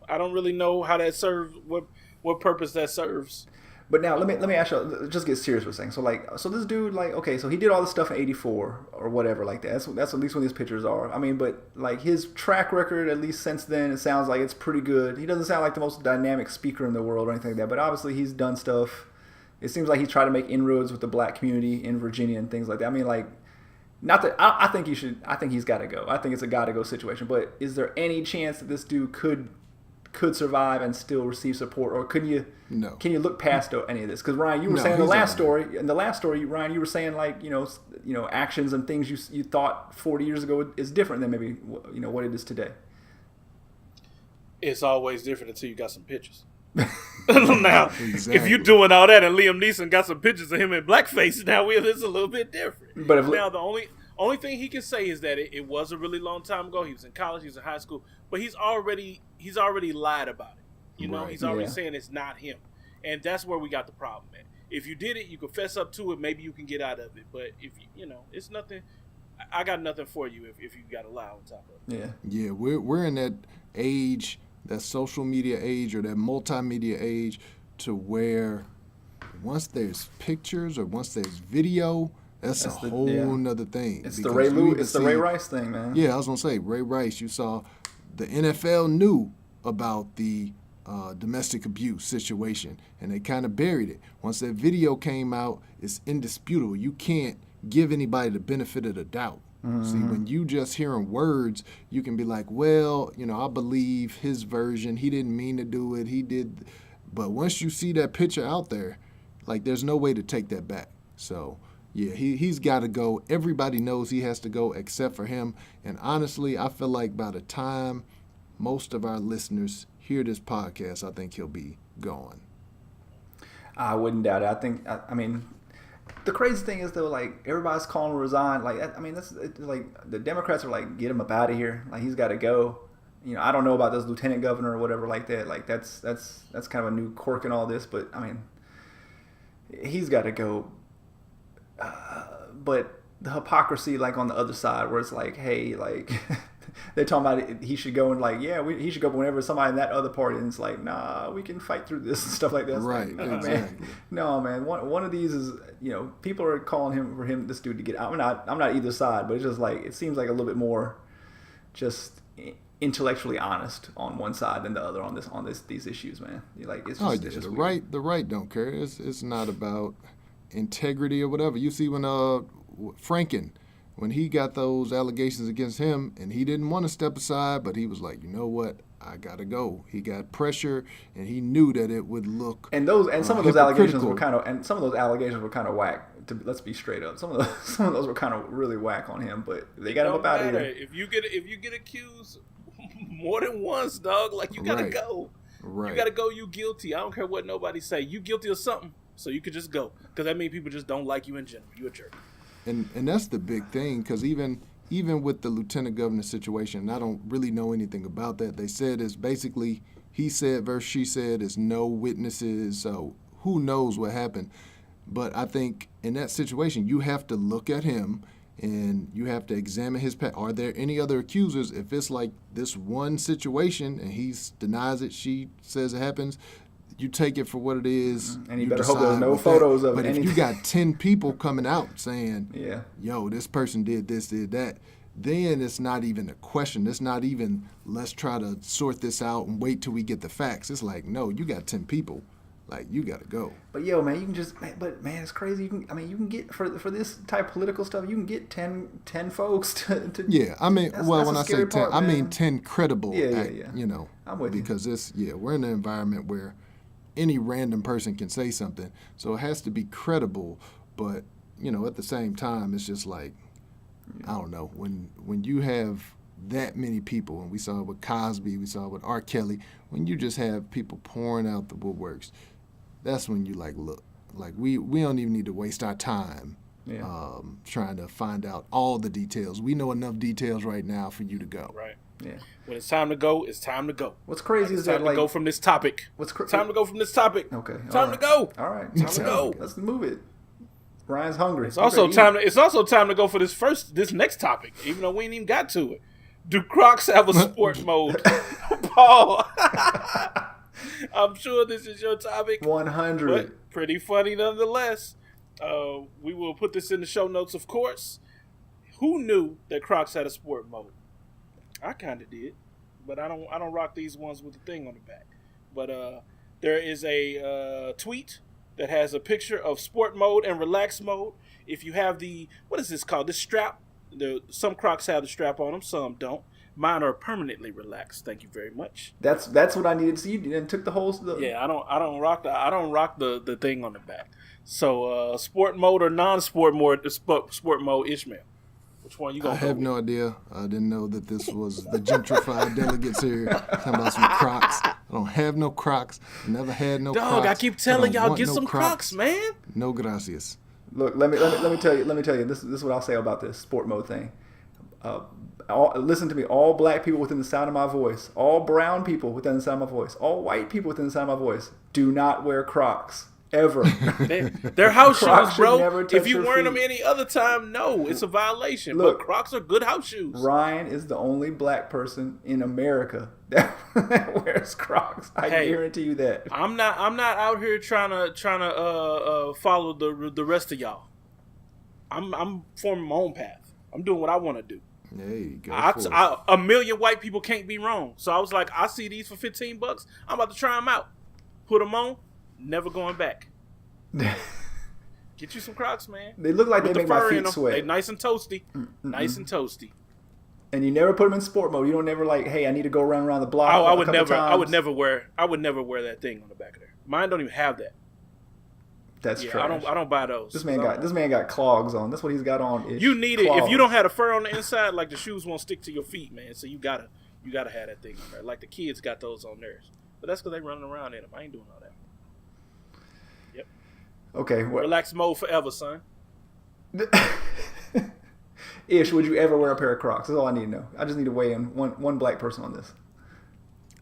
A: I don't really know how that serves, what purpose that serves.
B: But now let me ask you, just get serious for a second. So this dude, okay, so he did all this stuff in '84 or whatever like that. That's at least when these pictures are. I mean, but his track record, at least since then, it sounds like it's pretty good. He doesn't sound like the most dynamic speaker in the world or anything like that. But obviously he's done stuff. It seems like he tried to make inroads with the black community in Virginia and things like that. I mean, not that I think he should. I think he's got to go. I think it's a got to go situation. But is there any chance that this dude could survive and still receive support, or can you look past any of this? Because Ryan, you were saying in the last story, Ryan, you were saying actions and things you thought 40 years ago is different than maybe what it is today.
A: It's always different until you got some pictures. Now,
C: Exactly.
A: if you're doing all that and Liam Neeson got some pictures of him in blackface, now it's a little bit different.
B: But
A: now the only thing he can say is that it was a really long time ago. He was in college, he was in high school, but he's already lied about it.
C: Right.
A: He's already saying it's not him, and that's where we got the problem at. If you did it, you confess up to it, maybe you can get out of it. But if it's nothing. I got nothing for you if you got to lie on top of it.
C: Yeah, we're in that age, that social media age or that multimedia age, to where once there's pictures or once there's video, that's a whole nother thing.
B: It's the Ray Rice thing, man.
C: Yeah, I was gonna say Ray Rice. You saw the NFL knew about the domestic abuse situation, and they kind of buried it. Once that video came out, it's indisputable. You can't give anybody the benefit of the doubt. See, when you just hearing words, you can be like, well, I believe his version. He didn't mean to do it. He did. But once you see that picture out there, there's no way to take that back. So, yeah, he's got to go. Everybody knows he has to go except for him. And honestly, I feel like by the time most of our listeners hear this podcast, I think he'll be gone.
B: I wouldn't doubt it. I mean, the crazy thing is, though, everybody's calling him to resign. That's the Democrats are get him up out of here. He's got to go. I don't know about this lieutenant governor or whatever like that. That's kind of a new quirk in all this. But I mean, he's got to go. But the hypocrisy, on the other side, where it's hey, they're talking about he should go and he should go whenever somebody in that other party, and it's nah, we can fight through this and stuff like that. It's
C: right,
B: no,
C: exactly.
B: Man, no, man. One of these is people are calling this dude to get out. I'm not either side, but it's just it seems like a little bit more just intellectually honest on one side than the other on these issues, man. It's just
C: the right don't care. It's not about integrity or whatever. You see when Franken, when he got those allegations against him, and he didn't want to step aside, but he was like, you know what, I gotta go. He got pressure, and he knew that it would look.
B: And some of those allegations were kind of whack. Let's be straight up. Some of those were kind of really whack on him, but they got him up out of here.
A: If you get accused more than once, dog, like you gotta go. Right. You gotta go. You guilty. I don't care what nobody say. You guilty of something, so you could just go. Because that means people just don't like you in general. You a jerk.
C: And that's the big thing. Because even with the lieutenant governor situation, I don't really know anything about that. They said it's basically he said versus she said. Is no witnesses. So who knows what happened? But I think in that situation, you have to look at him and you have to examine his past. Are there any other accusers? If it's like this one situation and he denies it, she says it happens, you take it for what it is.
B: And you better hope there's no photos of it.
C: But if you got 10 people coming out saying, yo, this person did this, did that, then it's not even a question. It's not even, let's try to sort this out and wait till we get the facts. It's like, no, you got 10 people. Like, you got to go.
B: But, yo, man, man, it's crazy. You can get, for this type of political stuff, you can get 10 folks to
C: yeah, I mean, when I say 10, part, I mean 10 credible, you know.
B: I'm with you.
C: Because we're in an environment where any random person can say something. So it has to be credible. But, you know, at the same time, it's just like, I don't know, when you have that many people, and we saw it with Cosby, we saw it with R. Kelly, when you just have people pouring out the woodworks, that's when you like, look, like we don't even need to waste our time trying to find out all the details. We know enough details right now for you to go.
A: Right. Yeah. When it's time to go, it's time to go.
B: What's crazy is that
A: time to go from this topic. Time to go from this topic.
B: Okay.
A: Time to go.
B: All right. Time to go. Let's move it. Ryan's hungry.
A: It's also time to go for this next topic, even though we ain't even got to it. Do Crocs have a sport mode? Paul. I'm sure this is your topic.
B: 100.
A: But pretty funny nonetheless. We will put this in the show notes, of course. Who knew that Crocs had a sport mode? I kind of did, but I don't rock these ones with the thing on the back. But there is a tweet that has a picture of sport mode and relax mode. If you have what is this called? This strap. Some Crocs have the strap on them, some don't. Mine are permanently relaxed. Thank you very much.
B: That's what I needed to see. You didn't took the whole.
A: Yeah, I don't rock the thing on the back. So sport mode or non-sport mode, sport mode, Ishmael. Which one you gonna?
C: I have no idea. I didn't know that this was the gentrified delegates here talking about some Crocs. I don't have no Crocs. Never had no Crocs.
A: Dog, I keep telling y'all, get some Crocs, man.
C: No gracias.
B: Look, let me tell you. This is what I'll say about this sport mode thing. Listen to me. All black people within the sound of my voice, all brown people within the sound of my voice, all white people within the sound of my voice, do not wear Crocs ever.
A: They're house shoes, bro. If you wear them any other time, no, it's a violation. Look, but Crocs are good house shoes.
B: Ryan is the only black person in America that wears Crocs. I guarantee you that.
A: I'm not out here trying to follow the rest of y'all. I'm forming my own path. I'm doing what I want to do.
C: Hey,
A: a million white people can't be wrong. So I was like, I see these for $15. I'm about to try them out. Put them on. Never going back. Get you some Crocs, man.
B: They look like they make my feet sweat.
A: They nice and toasty. Mm-hmm. Nice and toasty.
B: And you never put them in sport mode. You don't never like, hey, I need to go around the block.
A: I would never wear that thing on the back of there. Mine don't even have that.
B: That's trash.
A: I don't buy those.
B: This man got clogs on. That's what he's got on.
A: You need it. If you don't have the fur on the inside, like the shoes won't stick to your feet, man. So you gotta have that thing on there. Like the kids got those on theirs. But that's because they running around in them. I ain't doing all that. Yep.
B: Okay.
A: Relax mode forever, son.
B: Ish, would you ever wear a pair of Crocs? That's all I need to know. I just need to weigh in one black person on this.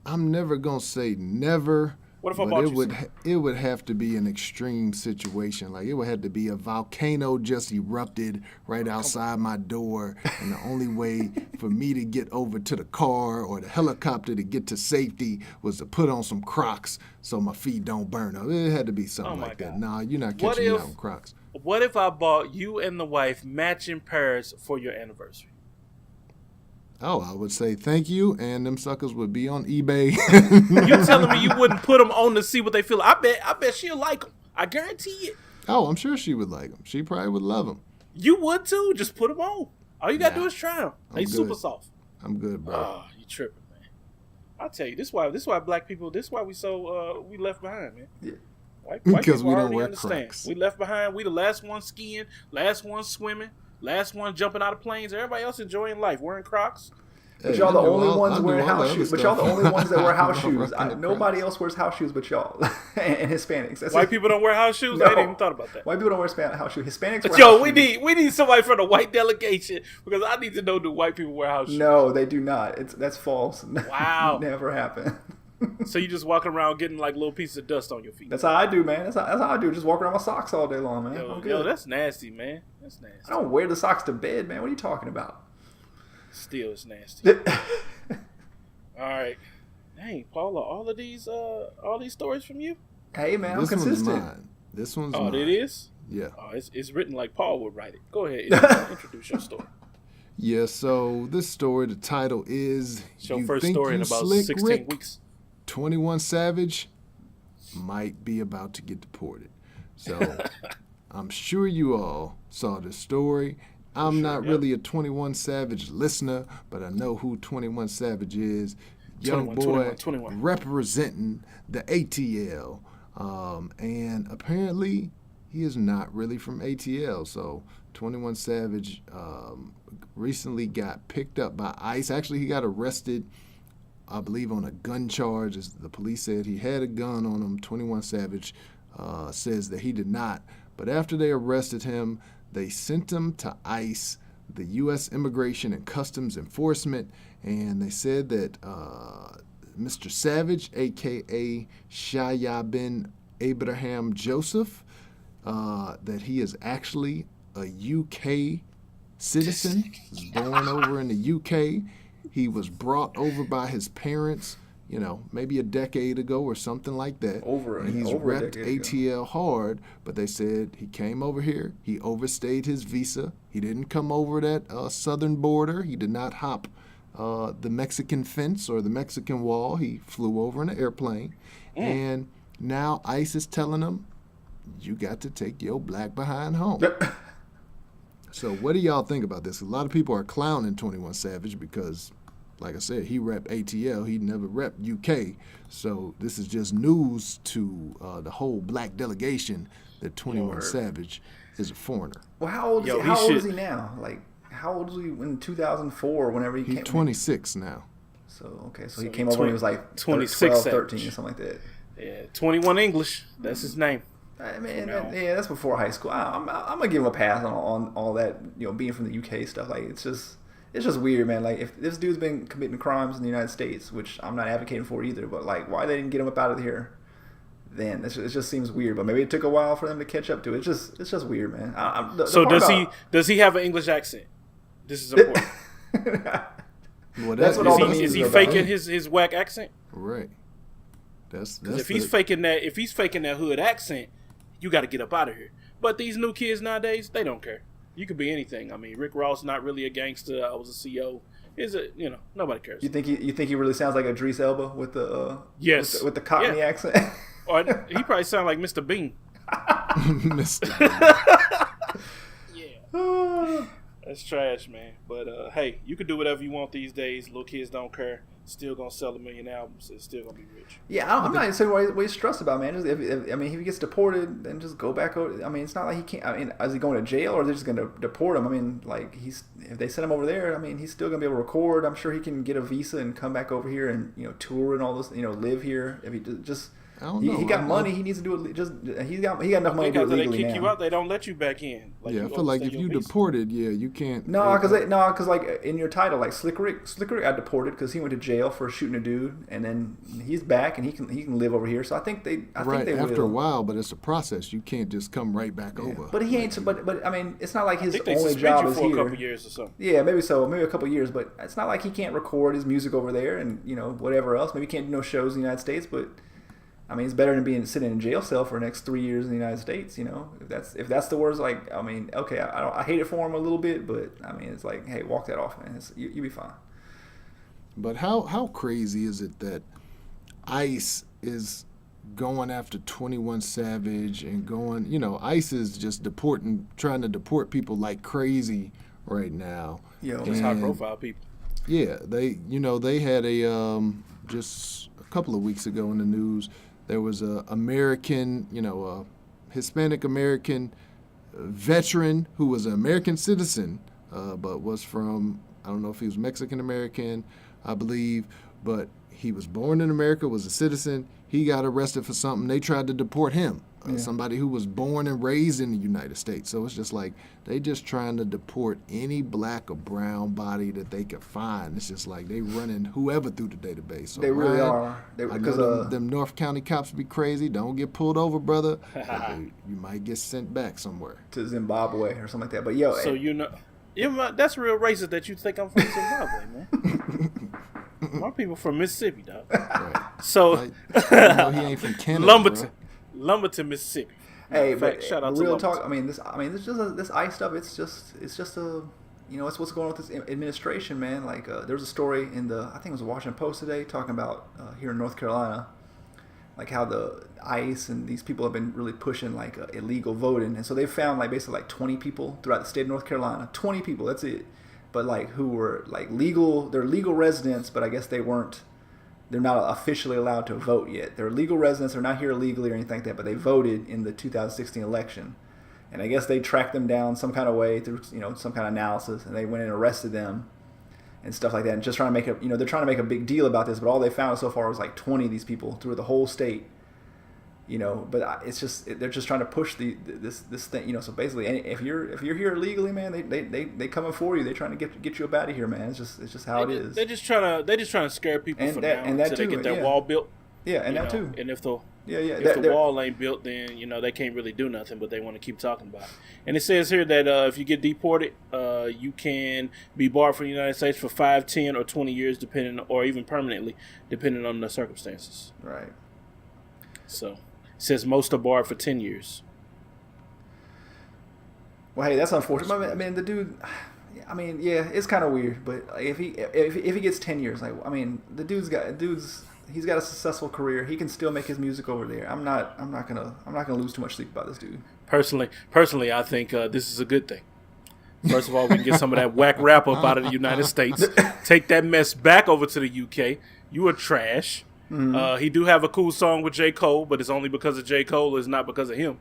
C: I'm never gonna say never.
A: What if I bought you
C: it would have to be an extreme situation. Like, it would have to be a volcano just erupted right outside my door, and the only way for me to get over to the car or the helicopter to get to safety was to put on some Crocs so my feet don't burn up. It had to be something like that. Nah, you're not catching me out in Crocs.
A: What if I bought you and the wife matching pairs for your anniversary?
C: Oh, I would say thank you, and them suckers would be on eBay.
A: You telling me you wouldn't put them on to see what they feel? I bet she'll like them. I guarantee it.
C: Oh, I'm sure she would like them. She probably would love them.
A: You would too. Just put them on. All you gotta do is try them. They super soft.
C: I'm good, bro.
A: Oh, you tripping, man. I'll tell you, this is why black people, this is why we left behind, man.
B: Yeah.
A: White
C: Because
A: people
C: we don't
A: already
C: wear
A: understand.
C: Crocs.
A: We left behind. We the last one skiing, last one swimming, last one jumping out of planes. Everybody else enjoying life, wearing Crocs.
B: But y'all the only ones wearing
C: all the
B: house
C: other
B: shoes. But y'all the
C: stuff.
B: only ones that wear house
C: I'm
B: shoes.
C: rocking the
B: Nobody
C: Crocs.
B: else wears house shoes but y'all and Hispanics. That's
A: White
B: it.
A: people don't wear house shoes.
B: No.
A: I didn't even thought about that.
B: White people don't wear house shoes. Hispanics
A: But
B: wear
A: yo,
B: house shoes.
A: we need somebody from the white delegation because I need to know, do white people wear house shoes?
B: No, they do not. That's false.
A: Wow.
B: Never happened.
A: So you just walking around getting like little pieces of dust on your feet.
B: That's how I do, man. That's how I do. Just walk around with socks all day long, man. I'm good.
A: Yo, that's nasty, man. That's nasty.
B: I don't wear the socks to bed, man. What are you talking about?
A: Still, it's nasty. All right. Dang, Paula, all these stories from you?
B: Hey, man, I'm
C: This one's
B: consistent.
C: mine. This one's
A: Oh,
C: mine.
A: it is?
C: Yeah.
A: Oh, it's written like Paul would write it. Go ahead, introduce your story.
C: Yeah, so this story, the title is
A: It's your
C: You
A: first
C: Think
A: story in
C: You
A: about
C: Slick,
A: 16
C: Rick?
A: weeks.
C: 21 Savage might be about to get deported. So I'm sure you all saw this story. I'm not really a 21 Savage listener, but I know who 21 Savage is. Young
A: 21,
C: boy
A: 21.
C: representing the ATL. And apparently he is not really from ATL. So 21 Savage recently got picked up by ICE. Actually, he got arrested, I believe, on a gun charge. As the police said he had a gun on him. 21 Savage says that he did not. But after they arrested him, they sent him to ICE, the U.S. Immigration and Customs Enforcement, and they said that Mr. Savage, a.k.a. Shaya bin Abraham Joseph, that he is actually a UK citizen, was born over in the UK. He was brought over by his parents, maybe a decade ago or something like that. And he's
B: over a
C: repped
B: decade
C: ATL hard, but they said he came over here. He overstayed his visa. He didn't come over that southern border. He did not hop the Mexican fence or the Mexican wall. He flew over in an airplane. And now ICE is telling him, you got to take your black behind home. So what do y'all think about this? A lot of people are clowning 21 Savage because, like I said, he repped ATL. He never repped UK. So this is just news to the whole black delegation that 21 Savage is a foreigner.
B: Well, how old is he now? Like, how old was he in 2004 whenever he came?
C: He's 26 now.
B: So, okay. So he came over when he was like
A: 26
B: 12, 13 or something like that.
A: Yeah, 21 English. That's his name.
B: I mean, that's before high school. I'm gonna give him a pass on all that, being from the UK stuff. Like, it's just weird, man. Like, if this dude's been committing crimes in the United States, which I'm not advocating for either, but like, why they didn't get him up out of here? Then it just seems weird. But maybe it took a while for them to catch up to it. It's just weird, man.
A: So does he have an English accent? This is important.
C: Well,
B: That's what all the
A: Is he
B: memes are
A: faking
B: about.
A: his whack accent?
C: Right. That's
A: If he's faking that hood accent, you got to get up out of here. But these new kids nowadays, they don't care. You could be anything. I mean, Rick Ross not really a gangster. I was a CO. Nobody cares.
B: You think he really sounds like Idris Elba with the
A: Yes.
B: with the Cockney accent?
A: Or he probably sound like Mr. Bean.
C: Mr.
A: Yeah. That's trash, man. But hey, you can do whatever you want these days. Little kids don't care. Still gonna sell a million albums. It's still gonna be rich.
B: Yeah, I'm not even saying what he's stressed about, man. Just if he gets deported, then just go back over. I mean, it's not like he can't. I mean, is he going to jail or are they just gonna deport him? I mean, like if they send him over there, I mean, he's still gonna be able to record. I'm sure he can get a visa and come back over here and tour and all this. Live here. If he just.
C: I don't know.
B: He got money. He needs to do it. He got enough money to do it legally
A: they kick
B: now.
A: you out, they don't let you back in. Like,
C: I feel like if you deported, you can't.
B: No, because like in your title, like Slick Rick got deported because he went to jail for shooting a dude, and then he's back and he can live over here. So I think they
C: after a while, but it's a process. You can't just come right back over.
B: But he ain't. But I mean, it's not like his
A: they
B: only
A: suspend
B: job
A: you
B: is
A: for
B: here.
A: a couple years or something.
B: Yeah, maybe so. Maybe a couple years, but it's not like he can't record his music over there and whatever else. Maybe he can't do no shows in the United States, but. I mean, it's better than sitting in a jail cell for the next 3 years in the United States. If that's the worst, like, I mean, okay, I hate it for him a little bit, but I mean, it's like, hey, walk that off, man. You'll be fine.
C: But how crazy is it that ICE is going after 21 Savage and ICE is just trying to deport people like crazy right now.
A: Just high profile people.
C: Yeah, they had just a couple of weeks ago in the news, there was a American, a Hispanic American veteran who was an American citizen, but was from, I don't know if he was Mexican American, I believe, but he was born in America, was a citizen. He got arrested for something. They tried to deport him, somebody who was born and raised in the United States. So it's just like they just trying to deport any black or brown body that they could find. It's just like they running whoever through the database. So
B: they really are.
C: I know them North County cops be crazy. Don't get pulled over, brother. You might get sent back somewhere.
B: To Zimbabwe or something like that. But yo,
A: so that's real racist that you think I'm from Zimbabwe, man. My people from Mississippi, dog.
C: Right.
A: So
C: he ain't from Canada,
A: Lumberton, Mississippi.
B: Hey,
A: but shout out
B: real
A: to
B: talk. This ICE stuff. It's just a, it's what's going on with this administration, man. Like, there's a story in I think it was the Washington Post today, talking about here in North Carolina, like how the ICE and these people have been really pushing like illegal voting, and so they found like basically like 20 people throughout the state of North Carolina. 20 people, that's it. But like who were like they're legal residents, but I guess they're not officially allowed to vote yet. They're legal residents, they're not here illegally or anything like that, but they voted in the 2016 election. And I guess they tracked them down some kind of way through, some kind of analysis, and they went and arrested them and stuff like that. And just trying to make they're trying to make a big deal about this, but all they found so far was like 20 of these people through the whole state. But it's just they're just trying to push this thing. So basically, if you're here illegally, man, they coming for you. They're trying to get you up out of here, man. It's just how it is.
A: They're just trying to scare people
B: and
A: for
B: that,
A: now,
B: and that
A: so
B: too,
A: they get that wall built.
B: Yeah, and that too.
A: And if the
B: the
A: wall ain't built, then they can't really do nothing. But they want to keep talking about it. And it says here that if you get deported, you can be barred from the United States for 5, 10, or 20 years, or even permanently, depending on the circumstances.
B: Right.
A: So. Says most are barred for 10 years.
B: Well, hey, that's unfortunate. I mean, the dude. It's kind of weird, but if he gets 10 years, like, the he's got a successful career. He can still make his music over there. I'm not gonna lose too much sleep about this dude.
A: Personally, I think this is a good thing. First of all, we can get some of that whack rap up out of the United States. Take that mess back over to the UK. You are trash. Mm-hmm. He do have a cool song with J. Cole, but it's only because of J. Cole. It's not because of him.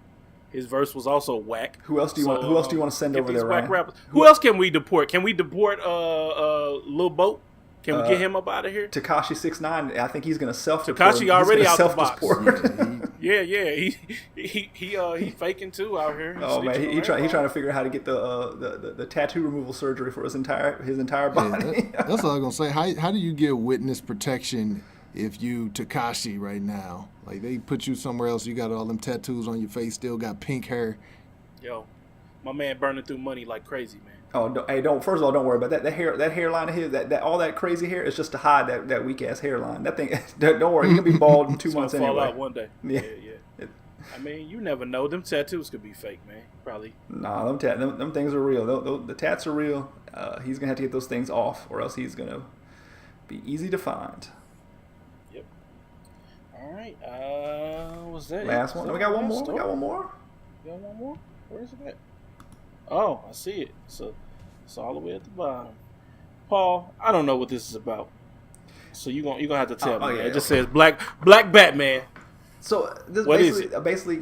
A: His verse was also whack.
B: Who else do you want to send over there, Ryan?
A: Who else can we deport? Can we deport Lil Boat? Can we get him up out of here?
B: Tekashi 6ix9ine. I think he's going to
A: Tekashi already out the box. Yeah. He faking too out here.
B: Oh man, he trying to figure out how to get the tattoo removal surgery for his entire body.
C: Yeah, that's all I'm gonna say. How do you get witness protection? If you Tekashi right now, like they put you somewhere else, you got all them tattoos on your face, still got pink hair.
A: Yo, my man burning through money like crazy, man.
B: Oh, don't. First of all, don't worry about that. That hairline of his, that all that crazy hair is just to hide that weak ass hairline. That thing. Don't worry, you can be bald in 2 months anyway.
A: Fall out one day.
B: Yeah.
A: You never know. Them tattoos could be fake, man. Probably.
B: Nah, them things are real. The tats are real. He's gonna have to get those things off, or else he's gonna be easy to find.
A: All right. Was that
B: last one? We got one more.
A: You got one more? Where is it at? Oh, I see it. So it's all the way at the bottom. Paul, I don't know what this is about. So you're gonna have to tell me. It just says Black Batman.
B: So this
A: what
B: basically,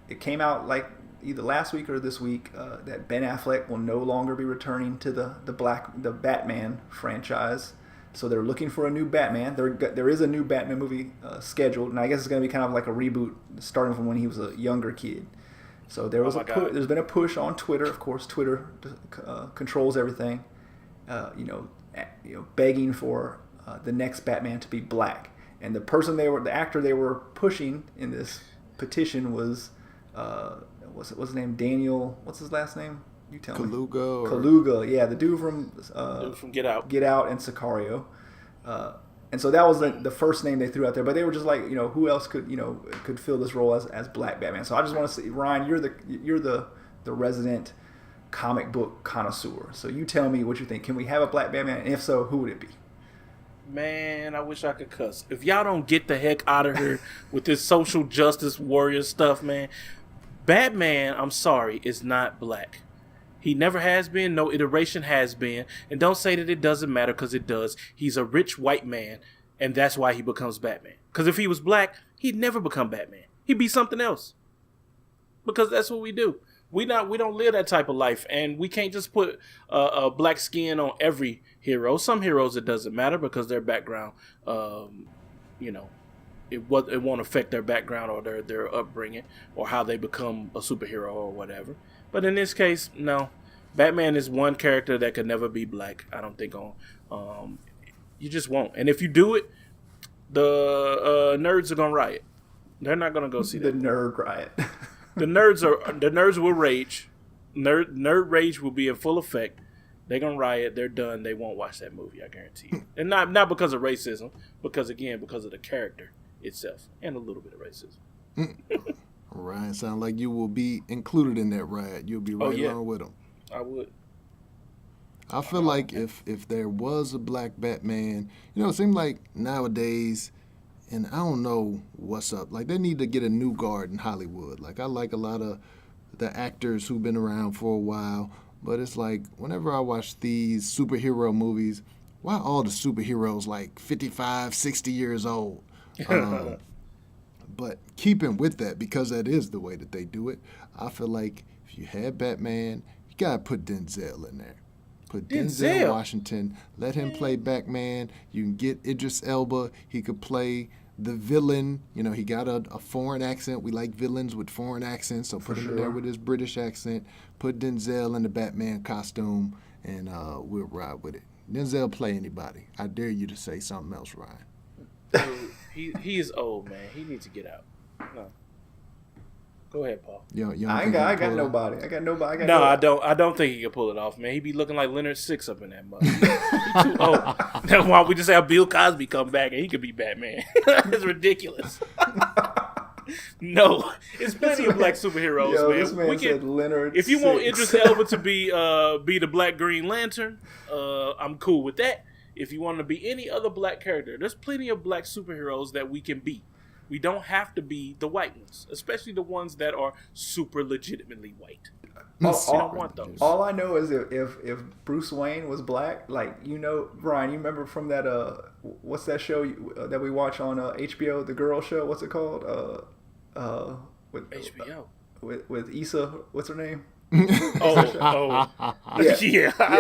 B: it came out like either last week or this week that Ben Affleck will no longer be returning to the Batman franchise. So they're looking for a new Batman. There is a new Batman movie scheduled, and I guess it's going to be kind of like a reboot, starting from when he was a younger kid. So there's been a push on Twitter. Of course, Twitter controls everything. Begging for the next Batman to be black. And the actor they were pushing in this petition was what's his name? Daniel. What's his last name? You tell me. Kaluga, yeah, the dude from
A: Get Out.
B: Get Out and Sicario. And so that was the first name they threw out there, but they were just like, who else could fill this role as Black Batman? So I just want to say, Ryan, you're the resident comic book connoisseur. So you tell me what you think. Can we have a Black Batman? And if so, who would it be?
A: Man, I wish I could cuss. If y'all don't get the heck out of here with this social justice warrior stuff, man, Batman, I'm sorry, is not black. He never has been. No iteration has been. And don't say that it doesn't matter, because it does. He's a rich white man, and that's why he becomes Batman. Because if he was black, he'd never become Batman. He'd be something else. Because that's what we do. We don't live that type of life, and we can't just put a black skin on every hero. Some heroes it doesn't matter because their background, it won't affect their background or their upbringing or how they become a superhero or whatever. But in this case, no. Batman is one character that could never be black. I don't think you just won't. And if you do it, the nerds are gonna riot. They're not gonna go see that.
B: The nerd riot.
A: The nerds will rage. Nerd rage will be in full effect. They're gonna riot. They're done. They won't watch that movie. I guarantee you. And not because of racism, because of the character itself and a little bit of racism.
C: Ryan, sound like you will be included in that riot. You'll be right along with them.
A: I would.
C: I feel like if there was a black Batman, it seems like nowadays. And I don't know what's up. Like, they need to get a new guard in Hollywood. Like, I like a lot of the actors who've been around for a while. But it's like, whenever I watch these superhero movies, why all the superheroes like 55, 60 years old? But keeping with that, because that is the way that they do it, I feel like if you had Batman, you got to put Denzel in there. Put Denzel Washington. Let him play Batman. You can get Idris Elba. He could play the villain. He got a foreign accent. We like villains with foreign accents, so put him in there with his British accent. Put Denzel in the Batman costume, and we'll ride with it. Denzel play anybody. I dare you to say something else, Ryan.
A: Dude, he is old, man. He needs to get out. No. Go ahead, Paul.
B: I got nobody.
A: No, I don't think he can pull it off, man. He be looking like Leonard Six up in that mug. He too old. That's why we just have Bill Cosby come back and he could be Batman. It's ridiculous. No, it's plenty of black superheroes, man.
B: This man said Leonard
A: if you want
B: Six.
A: Idris Elba to be the Black Green Lantern, I'm cool with that. If you want to be any other black character, there's plenty of black superheroes that we can be. We don't have to be the white ones, especially the ones that are super legitimately white. We don't want those.
B: All I know is if Bruce Wayne was black, like, Brian, you remember from that what's that show that we watch on HBO, the girl show? What's it called? With
A: HBO
B: with Issa, what's her name?
A: Yeah.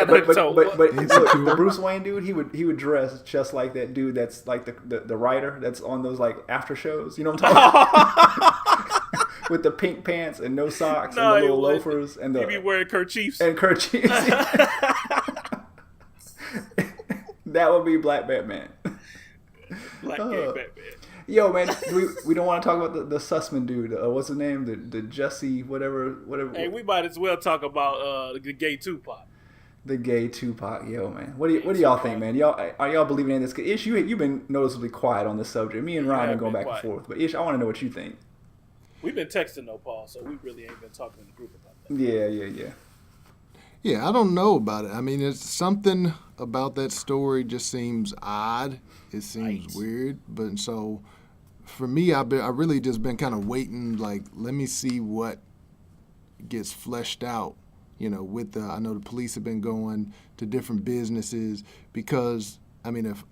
B: But the Bruce Wayne dude, he would dress just like that dude that's like the writer that's on those like after shows. You know what I'm talking about? With the pink pants and no socks and the little loafers and
A: he'd be wearing kerchiefs.
B: That would be Black Batman.
A: Black gay Batman.
B: Yo, man, we don't want to talk about the Sussman dude. What's his name? The Jesse whatever.
A: Hey, we might as well talk about the gay Tupac.
B: The gay Tupac, yo, man. What do y'all think, man? Are y'all believing in this? Ish, you've been noticeably quiet on this subject. Me and Ryan have been going back and forth, but Ish, I want to know what you think.
A: We've been texting though, Paul, so we really ain't been talking in the group about that.
B: Yeah.
C: Yeah, I don't know about it. I mean, it's something about that story just seems odd. It seems weird, but so for me, I really just been kind of waiting. Like, let me see what gets fleshed out. With I know the police have been going to different businesses because I mean, if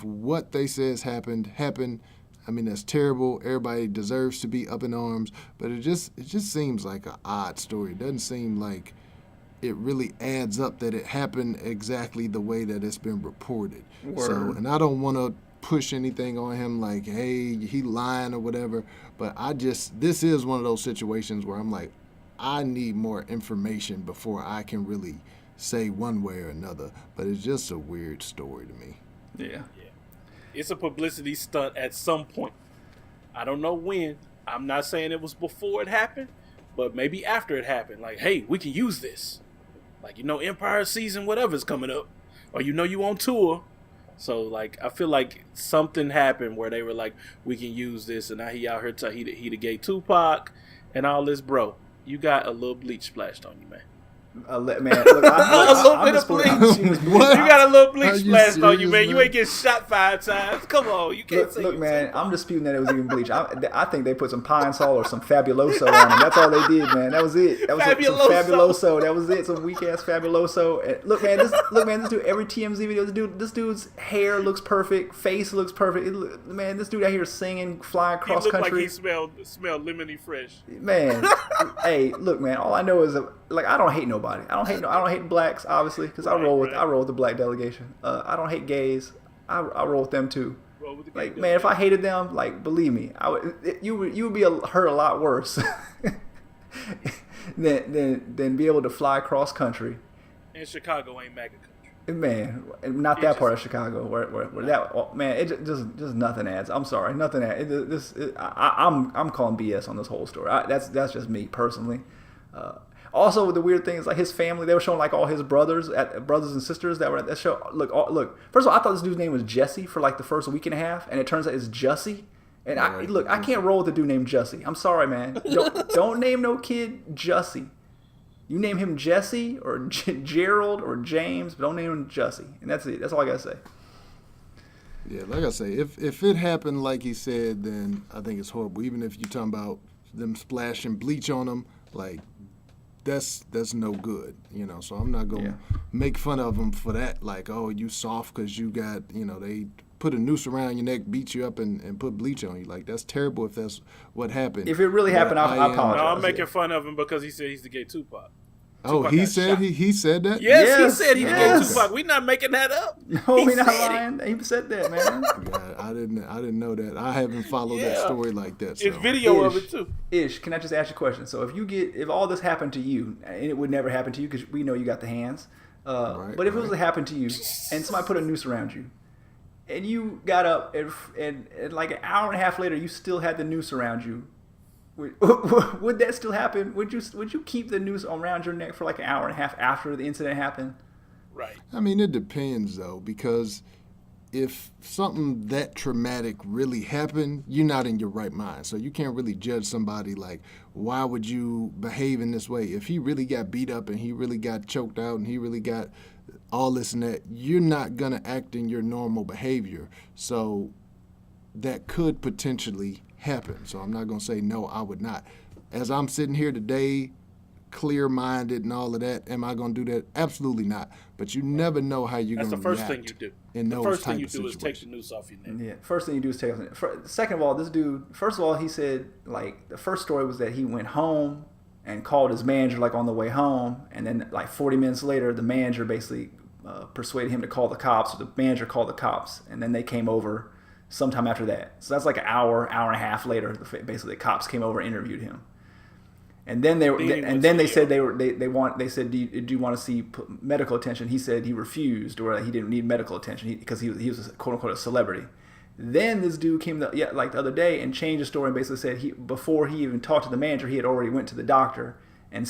C: what they says happened, I mean, that's terrible. Everybody deserves to be up in arms, but it just seems like an odd story. It doesn't seem like it really adds up that it happened exactly the way that it's been reported.
B: Word.
C: So, and I don't want to push anything on him like, hey, he lying or whatever, but this is one of those situations where I'm like, I need more information before I can really say one way or another, but it's just a weird story to me.
B: Yeah.
A: It's a publicity stunt at some point. I don't know when. I'm not saying it was before it happened, but maybe after it happened. Like, hey, we can use this. Like, Empire season whatever's coming up. Or you on tour. So, like, I feel like something happened where they were like, we can use this. And now he out here he the gay Tupac and all this, bro. You got a little bleach splashed on you, man.
B: Man, look, I'm
C: What?
A: You got a little
C: Are
A: bleach
C: you
A: splashed on you,
C: serious,
A: man. You
C: man?
A: ain't getting shot 5 times. Come on, you can't say.
B: Look, man, I'm disputing that it was even bleach. I think they put some Pine Sol or some Fabuloso on them. That's all they did, man. That was it. That was some Fabuloso. That was it. Some weak ass Fabuloso. And look, man, this dude. Every TMZ video, this dude's hair looks perfect, face looks perfect. Man, this dude out here singing, flying cross
A: He looked
B: country.
A: like he smelled lemony fresh.
B: Man, hey, look, man. All I know is like I don't hate nobody. I don't hate blacks, obviously, because I roll with the black delegation. I don't hate gays. I roll with them too. Like, man, if I hated them, like, believe me, you would be hurt a lot worse than be able to fly cross country.
A: And Chicago ain't MAGA country.
B: Man, not that part of Chicago where that, man, it just nothing adds. I'm sorry, nothing adds. I'm calling BS on this whole story. That's just me personally. Also, the weird thing is like his family. They were showing like all his brothers and sisters that were at that show. Look. First of all, I thought this dude's name was Jesse for like the first week and a half, and it turns out it's Jussie. And I can't roll with a dude named Jussie. I'm sorry, man. Don't name no kid Jussie. You name him Jesse or Gerald or James, but don't name him Jussie. And that's it. That's all I gotta say.
C: Yeah, like I say, if it happened like he said, then I think it's horrible. Even if you're talking about them splashing bleach on them, like that's no good, you know. So I'm not gonna make fun of them for that. Like, oh, you soft because you got, you know, they put a noose around your neck, beat you up, and put bleach on you. Like, that's terrible if that's what happened.
B: If it really happened, I apologize.
A: No, I'm making fun of him because he said he's the gay Tupac.
C: Oh, he said he said that?
A: Yes, he said he's the gay Tupac. We're not making that up.
B: No, we're not lying. He said that, man.
C: God, I didn't know that. I haven't followed that story like that. So.
A: It's video of it too.
B: Ish, can I just ask you a question? So if all this happened to you, and it would never happen to you because we know you got the hands, but if it was to happen to you and somebody put a noose around you, and you got up and like an hour and a half later you still had the noose around you, would that still happen? Would you keep the noose around your neck for like an hour and a half after the incident happened?
A: Right.
C: I mean, it depends though, because if something that traumatic really happened, you're not in your right mind. So you can't really judge somebody like, why would you behave in this way? If he really got beat up and he really got choked out and he really got all this and that, you're not going to act in your normal behavior. So that could potentially happen. So I'm not going to say, no, I would not. As I'm sitting here today, clear-minded and all of that, am I going to do that? Absolutely not. But you never know how you're going to react.
A: That's the first thing you do.
C: The
A: first thing you do is take the noose off your neck.
B: Yeah, first thing you do is take off the neck. Second of all, this dude, first of all, he said, like, the first story was that he went home and called his manager, like, on the way home, and then, like, 40 minutes later, the manager basically persuaded him to call the cops, or the manager called the cops, and then they came over sometime after that. So that's like an hour and a half later. Basically, the cops came over and interviewed him, and then they said they said, do you want to see medical attention? He said he refused, or he didn't need medical attention because he was a, quote unquote a celebrity. Then this dude came the other day and changed the story and basically said before he even talked to the manager, he had already went to the doctor and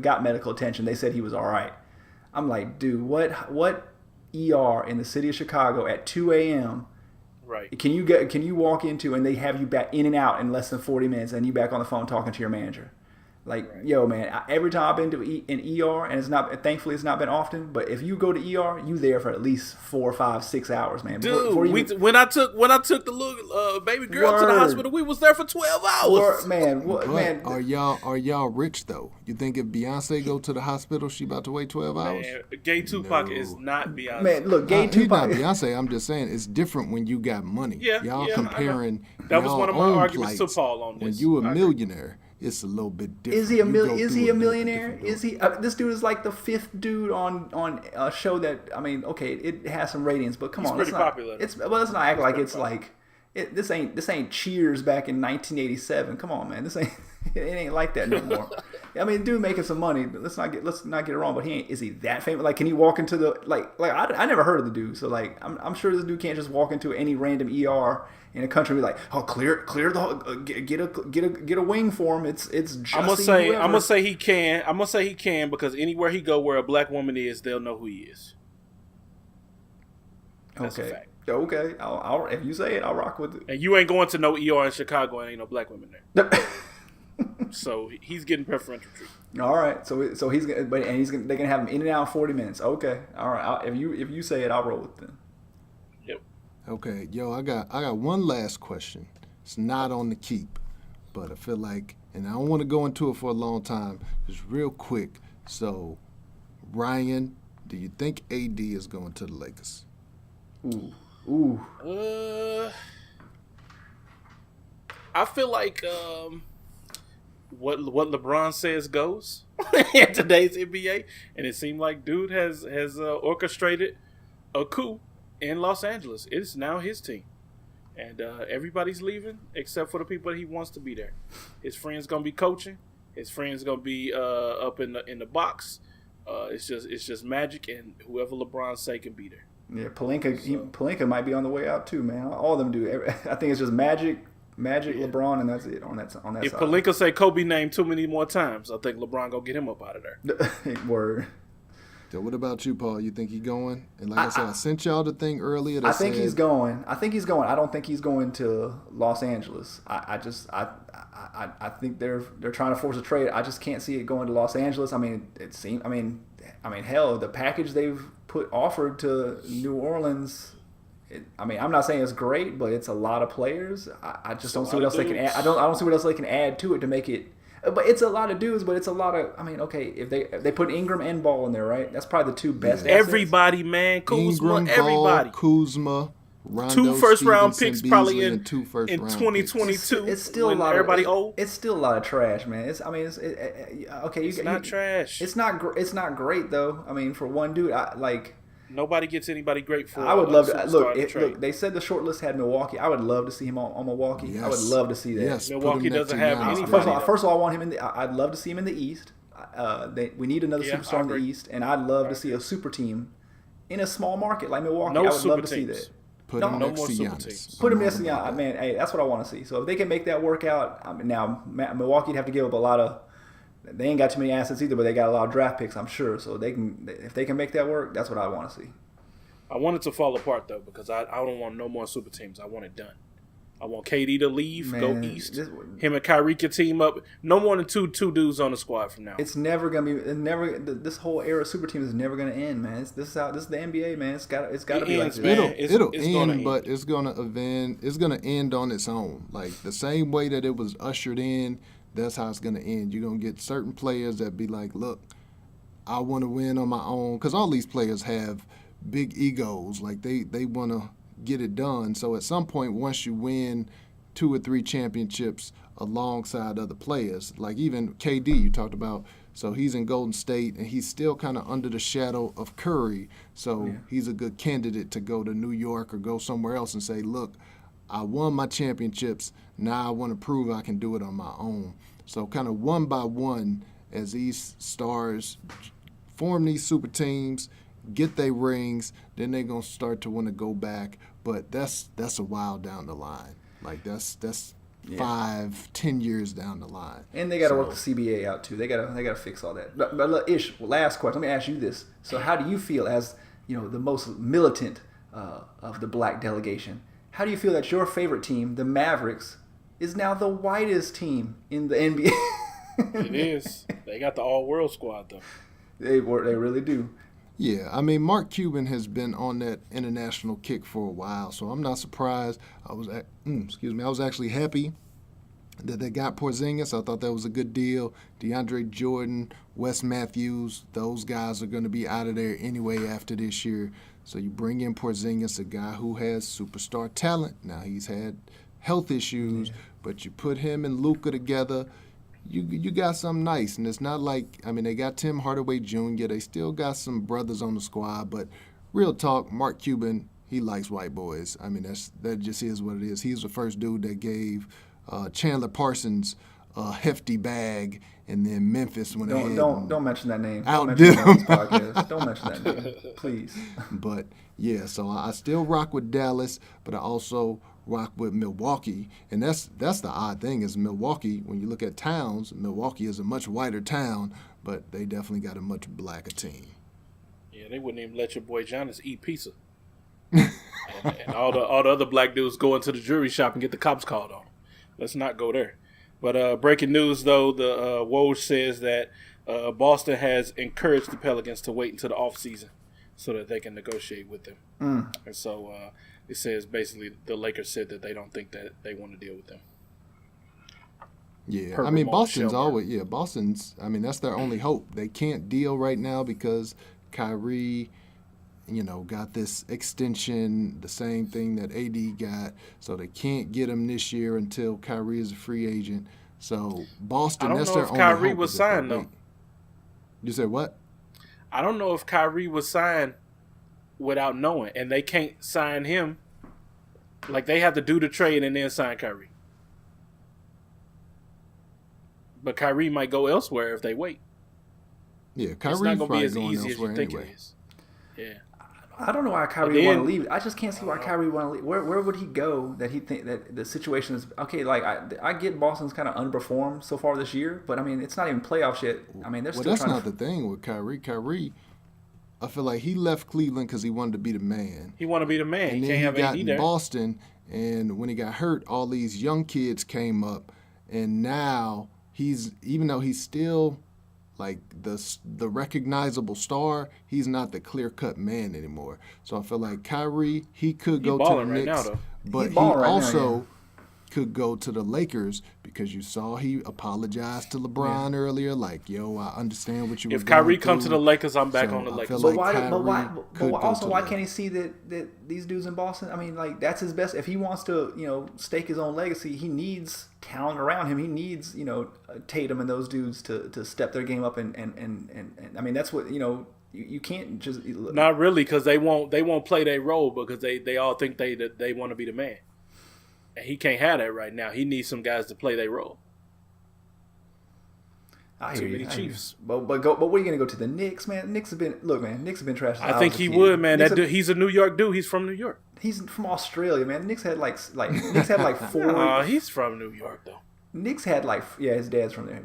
B: got medical attention. They said he was all right. I'm like, dude, what ER in the city of Chicago at 2 a.m.
A: Right.
B: Can you walk into and they have you back in and out in less than 40 minutes and you back on the phone talking to your manager? Like, yo, man, every time I've been to an ER, and thankfully it's not been often, but if you go to ER, you there for at least 4, 5, 6 hours, man.
A: Dude, when I took the little baby girl to the hospital, we was there for 12 hours.
B: Man,
C: are y'all rich though? You think if Beyonce go to the hospital, she about to wait 12 hours?
A: Man, gay Tupac is not Beyonce.
B: Man, look, gay Tupac.
C: He's not Beyonce. I'm just saying it's different when you got money.
A: Y'all
C: comparing.
A: That was one of my arguments to Paul on this.
C: When you a millionaire, it's a little bit different.
B: Is he a millionaire? Is he? This dude is like the 5th dude on a show that, I mean, okay, it has some ratings, but come on,
A: pretty popular.
B: Let's not act like it's like this ain't Cheers back in 1987. Come on, man, it ain't like that no more. I mean, dude making some money. Let's not get it wrong. But is he that famous? Like, can he walk into the like? I never heard of the dude, so like I'm sure this dude can't just walk into any random ER in a country and be like, oh, clear the get a wing for him. It's just.
A: I'm gonna say he can. I'm gonna say he can because anywhere he go where a black woman is, they'll know who he is. That's a fact.
B: Okay, I'll if you say it, I'll rock with it.
A: And you ain't going to no ER in Chicago and ain't no black women there. So he's getting preferential treatment.
B: All right, so they're gonna have him in and out in 40 minutes. Okay, all right. If you say it, I'll roll with them.
A: Yep.
C: Okay, I got one last question. It's not on the keep, but I feel like, and I don't want to go into it for a long time, just real quick. So, Ryan, do you think AD is going to the Lakers?
B: Ooh.
A: I feel like what LeBron says goes in today's NBA, and it seemed like dude has orchestrated a coup in Los Angeles. It's now his team, and everybody's leaving except for the people that he wants to be there. His friends gonna be coaching. His friends gonna be up in the box. It's just Magic, and whoever LeBron say can be there.
B: Yeah, Pelinka might be on the way out too, man. All of them do. I think it's just Magic, LeBron, and that's it on that
A: if
B: side.
A: Pelinka say Kobe name too many more times, I think LeBron gonna get him up out of there.
B: Word.
C: So what about you, Paul? You think he going? And like I said, I sent y'all the thing earlier.
B: I think he's going. I don't think he's going to Los Angeles. I think they're trying to force a trade. I just can't see it going to Los Angeles. I mean, it seems. I mean, hell, the package they've offered to New Orleans. I'm not saying it's great, but it's a lot of players. I just don't see what else they can add. I don't see what else they can add to it to make it. But it's a lot of dudes, but it's a lot of. I mean, okay, if they put Ingram and Ball in there, right? That's probably the two best. Assets.
A: Everybody, man, Kuzma,
C: Ingram,
A: everybody.
C: Ball, Kuzma, Rondo,
A: 2 first-round
C: Stevenson,
A: picks
C: Beasley,
A: probably in
C: and 2 first
A: in
C: round
A: 2022.
B: It's still a lot.
A: Everybody old.
B: It's still a lot of trash, man. Okay.
A: It's not trash.
B: It's not great though. I mean, for one dude,
A: nobody gets anybody great for.
B: I would love to look. They said the short list had Milwaukee. I would love to see him on Milwaukee.
C: Yes.
B: I would love to see that.
C: Yes,
A: Milwaukee doesn't have anybody.
B: First of all, I want him in the. I'd love to see him in the East. We need another superstar in the East, and I'd love to see a super team in a small market like Milwaukee. I would love to see that.
C: Put him next to Giannis.
B: Put him next to Giannis. Man, hey, that's what I want to see. So if they can make that work out, now Milwaukee'd have to give up a lot of. They ain't got too many assets either, but they got a lot of draft picks, I'm sure. So if they can make that work, that's what I want to see.
A: I want it to fall apart though, because I don't want no more super teams. I want it done. I want KD to leave, go east. Him and Kyrie can team up. No more than two dudes on the squad from now.
B: It's never gonna be. This whole era of super teams is never gonna end, man. This is the NBA, man. It's got to be like this.
C: It'll end, but it's gonna end on its own. Like the same way that it was ushered in, that's how it's gonna end. You're gonna get certain players that be like, look, I want to win on my own, because all these players have big egos. Like they want to get it done. So at some point, once you win 2 or 3 championships alongside other players, like even KD you talked about, so he's in Golden State and he's still kind of under the shadow of Curry. So he's a good candidate to go to New York or go somewhere else and say, look, I won my championships. Now I want to prove I can do it on my own. So kind of one by one, as these stars form these super teams, get their rings, then they're going to start to want to go back. But that's a while down the line. Like that's 5-10 years down the line.
B: And they got to work the CBA out too. They got to fix all that. But Ish, last question. Let me ask you this. So how do you feel as, the most militant of the Black delegation? How do you feel that your favorite team, the Mavericks, is now the whitest team in the NBA?
A: It is. They got the all-world squad though.
B: They really do.
C: Yeah, I mean, Mark Cuban has been on that international kick for a while, so I'm not surprised. I was actually happy that they got Porzingis. I thought that was a good deal. DeAndre Jordan, Wes Matthews, those guys are going to be out of there anyway after this year. So you bring in Porzingis, a guy who has superstar talent. Now he's had health issues, but you put him and Luka together, you got something nice. And it's not like, they got Tim Hardaway Jr., they still got some brothers on the squad, but real talk, Mark Cuban, he likes white boys. That just is what it is. He's the first dude that gave Chandler Parsons a hefty bag, and then Memphis went ahead.
B: Don't mention that name.
C: Outdid him.
B: Don't mention that name, please.
C: But yeah, so I still rock with Dallas, but I also rock with Milwaukee, and that's the odd thing is Milwaukee. When you look at towns, Milwaukee is a much whiter town, but they definitely got a much blacker team.
A: Yeah, they wouldn't even let your boy Giannis eat pizza, and all the other black dudes go into the jewelry shop and get the cops called on. Let's not go there. But breaking news, though, the Woj says that Boston has encouraged the Pelicans to wait until the offseason so that they can negotiate with them. And so it says basically the Lakers said that they don't think that they want to deal with them.
C: Yeah, I mean, Boston's always, Boston's, I mean, that's their only hope. They can't deal right now because Kyrie, got this extension, the same thing that AD got, so they can't get him this year until Kyrie is a free agent. So Boston, that's their only hope. I don't know if Kyrie was signed, though. You said what?
A: I don't know if Kyrie was signed without knowing, and they can't sign him. Like, they have to do the trade and then sign Kyrie. But Kyrie might go elsewhere if they wait.
C: Yeah, Kyrie's not going to be as easy as you think it is.
A: Yeah.
B: I don't know why Kyrie want to leave. I just can't see why Kyrie want to leave. Where would he go that he think that the situation is okay? Like I get Boston's kind of underperformed so far this year, but I mean it's not even playoffs yet. I mean they're still.
C: Well, that's not the thing with Kyrie. Kyrie, I feel like he left Cleveland because he wanted to be the man.
A: He wanted to be the man.
C: And then he got in Boston, and when he got hurt, all these young kids came up, and now even though he's still like the recognizable star, he's not the clear-cut man anymore. So I feel like Kyrie, he could go to the Knicks, but he also could go to the Lakers because you saw he apologized to LeBron earlier. Like, yo, I understand what you were going through.
A: If Kyrie comes to the Lakers, I'm back on the Lakers.
B: But why can't he see that these dudes in Boston? I mean, like that's his best. If he wants to, stake his own legacy, he needs talent around him. He needs, Tatum and those dudes to step their game up and I mean that's what you can't just
A: not really because they won't play their role because they all think they want to be the man. And he can't have that right now. He needs some guys to play their role. Too many Chiefs.
B: But where are you gonna go to the Knicks, man? Knicks have been trash.
A: I think he would, man. He's a New York dude. He's from New York.
B: He's from Australia, man. Knicks had like four.
A: He's from New York though.
B: Knicks had his dad's from there.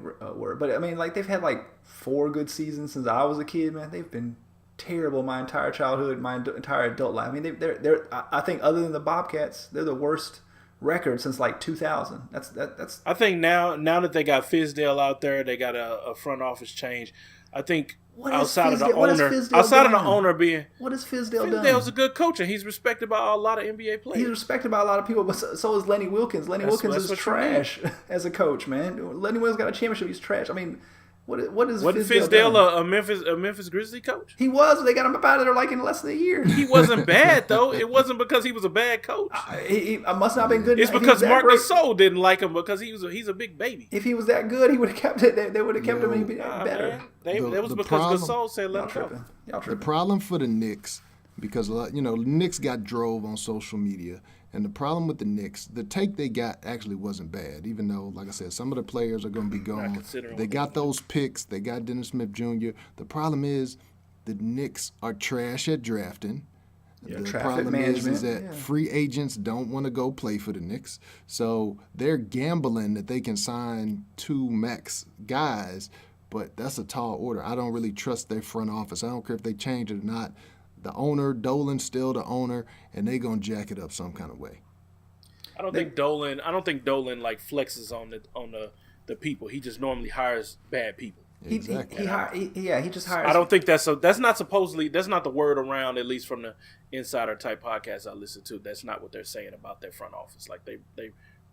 B: But I mean, like they've had like 4 good seasons since I was a kid, man. They've been terrible my entire childhood, my entire adult life. I mean, they're I think other than the Bobcats, they're the worst record since like 2000. That's.
A: I think now that they got Fizdale out there, they got a front office change. I think outside of the owner being
B: what has Fizdale done?
A: Fizdale's a good coach and he's respected by a lot of NBA players.
B: He's respected by a lot of people, but so is Lenny Wilkins. Lenny Wilkins is trash as a coach, man. Lenny Wilkins got a championship. He's trash. I mean. Wasn't
A: Fizdale a Memphis Grizzly coach?
B: He was. They got him up out of there like in less than a year.
A: He wasn't bad though. It wasn't because he was a bad coach.
B: He must not have been good.
A: It's because Marc Gasol didn't like him because he's a big baby.
B: If he was that good, he would have kept it. They would have kept him. He'd be better.
A: That was because Gasol said let him go.
C: The problem for the Knicks, because Knicks got drove on social media. And the problem with the Knicks, the take they got actually wasn't bad, even though, like I said, some of the players are going to be gone. They got those picks. They got Dennis Smith Jr. The problem is the Knicks are trash at drafting.
B: Yeah,
C: the problem is that free agents don't want to go play for the Knicks. So they're gambling that they can sign 2 max guys, but that's a tall order. I don't really trust their front office. I don't care if they change it or not. The owner, Dolan's still the owner, and they gonna jack it up some kind of way.
A: I don't think Dolan like flexes on the people. He just normally hires bad people.
C: Exactly.
B: He just hires.
A: I don't think that's not the word around, at least from the insider type podcasts I listen to. That's not what they're saying about their front office. Like they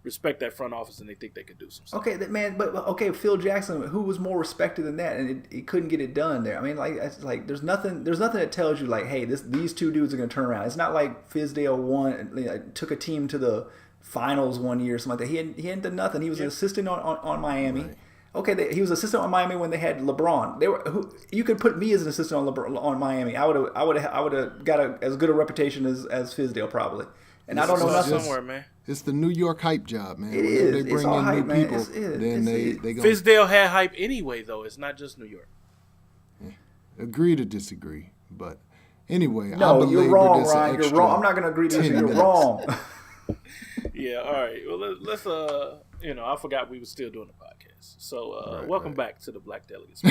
A: respect that front office and they think they could do some stuff.
B: Okay, but Phil Jackson, who was more respected than that, and he couldn't get it done there. I mean, there's nothing that tells you like, hey, these 2 dudes are gonna turn around. It's not like Fizdale took a team to the finals one year or something like that. He hadn't done nothing. He was an assistant on Miami. Right. Okay, he was assistant on Miami when they had LeBron. You could put me as an assistant on Miami. I would have got as good a reputation as Fizdale probably. And I don't know nothing.
A: Somewhere, man.
C: It's the New York hype job, man.
B: It is.
C: They bring in
B: hype,
C: new people, then they go.
A: Fizdale had hype anyway, though. It's not just New York.
C: Yeah. Agree to disagree, but anyway,
B: no, you're wrong, Ryan. You're wrong. I'm not going to agree to disagree. You're wrong.
A: Yeah. All right. Well, let's. I forgot we were still doing the podcast. So, welcome back to the Black Delegates.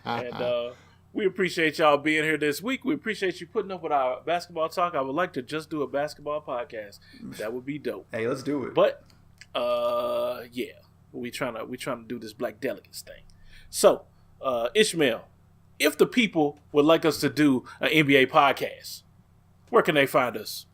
A: And we appreciate y'all being here this week. We appreciate you putting up with our basketball talk. I would like to just do a basketball podcast. That would be dope.
B: Hey, let's do it.
A: But, yeah. We trying to do this Black Delegates thing. So, Ishmael, if the people would like us to do an NBA podcast, where can they find us?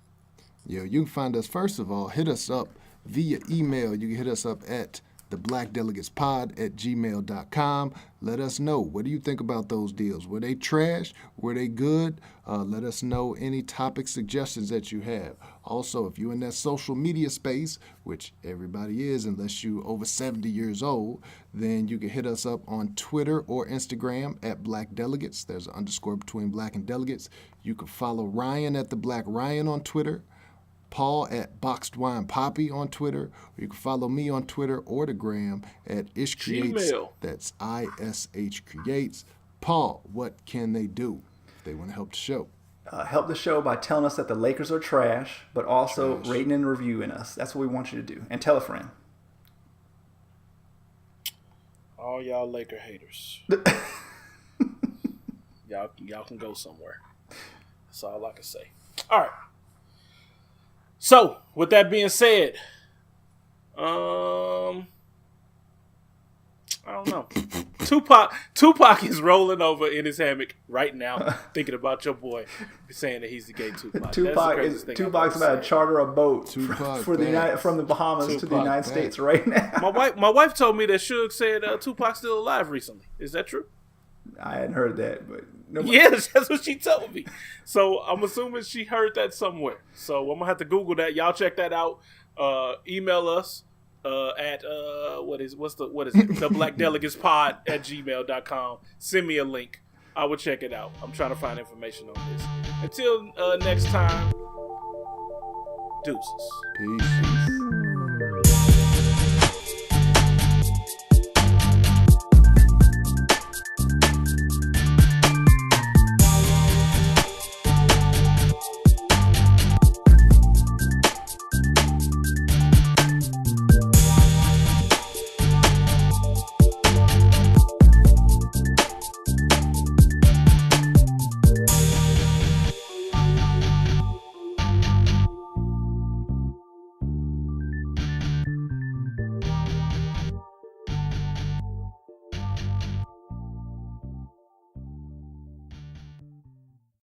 C: Yo, you can find us, first of all, hit us up via email. You can hit us up at theblackdelegatespod@gmail.com. Let us know, what do you think about those deals? Were they trash? Were they good? Let us know any topic suggestions that you have. Also, if you're in that social media space, which everybody is unless you over 70 years old, then you can hit us up on Twitter or Instagram at Black Delegates. There's an underscore between Black and Delegates. You can follow Ryan at the Black Ryan on Twitter, Paul at Boxed Wine Poppy on Twitter, or you can follow me on Twitter or the gram at Ish Creates.
A: Gmail.
C: That's ISH Creates. Paul, what can they do if they want to help the show?
B: Help the show by telling us that the Lakers are trash, but also rating and reviewing us. That's what we want you to do. And tell a friend.
A: All y'all Laker haters. y'all can go somewhere. That's all I can say. All right. So, with that being said, I don't know. Tupac is rolling over in his hammock right now, thinking about your boy, saying that he's the gay Tupac.
B: Tupac's about to charter a boat from the Bahamas to the United States right now.
A: My wife told me that Suge said Tupac's still alive recently. Is that true?
B: I hadn't heard that, but
A: yes, that's what she told me. So I'm assuming she heard that somewhere. So I'm gonna have to Google that. Y'all check that out. Email us at what is it? The blackdelegatespod@gmail.com. Send me a link. I will check it out. I'm trying to find information on this. Until next time, deuces.
C: Peace.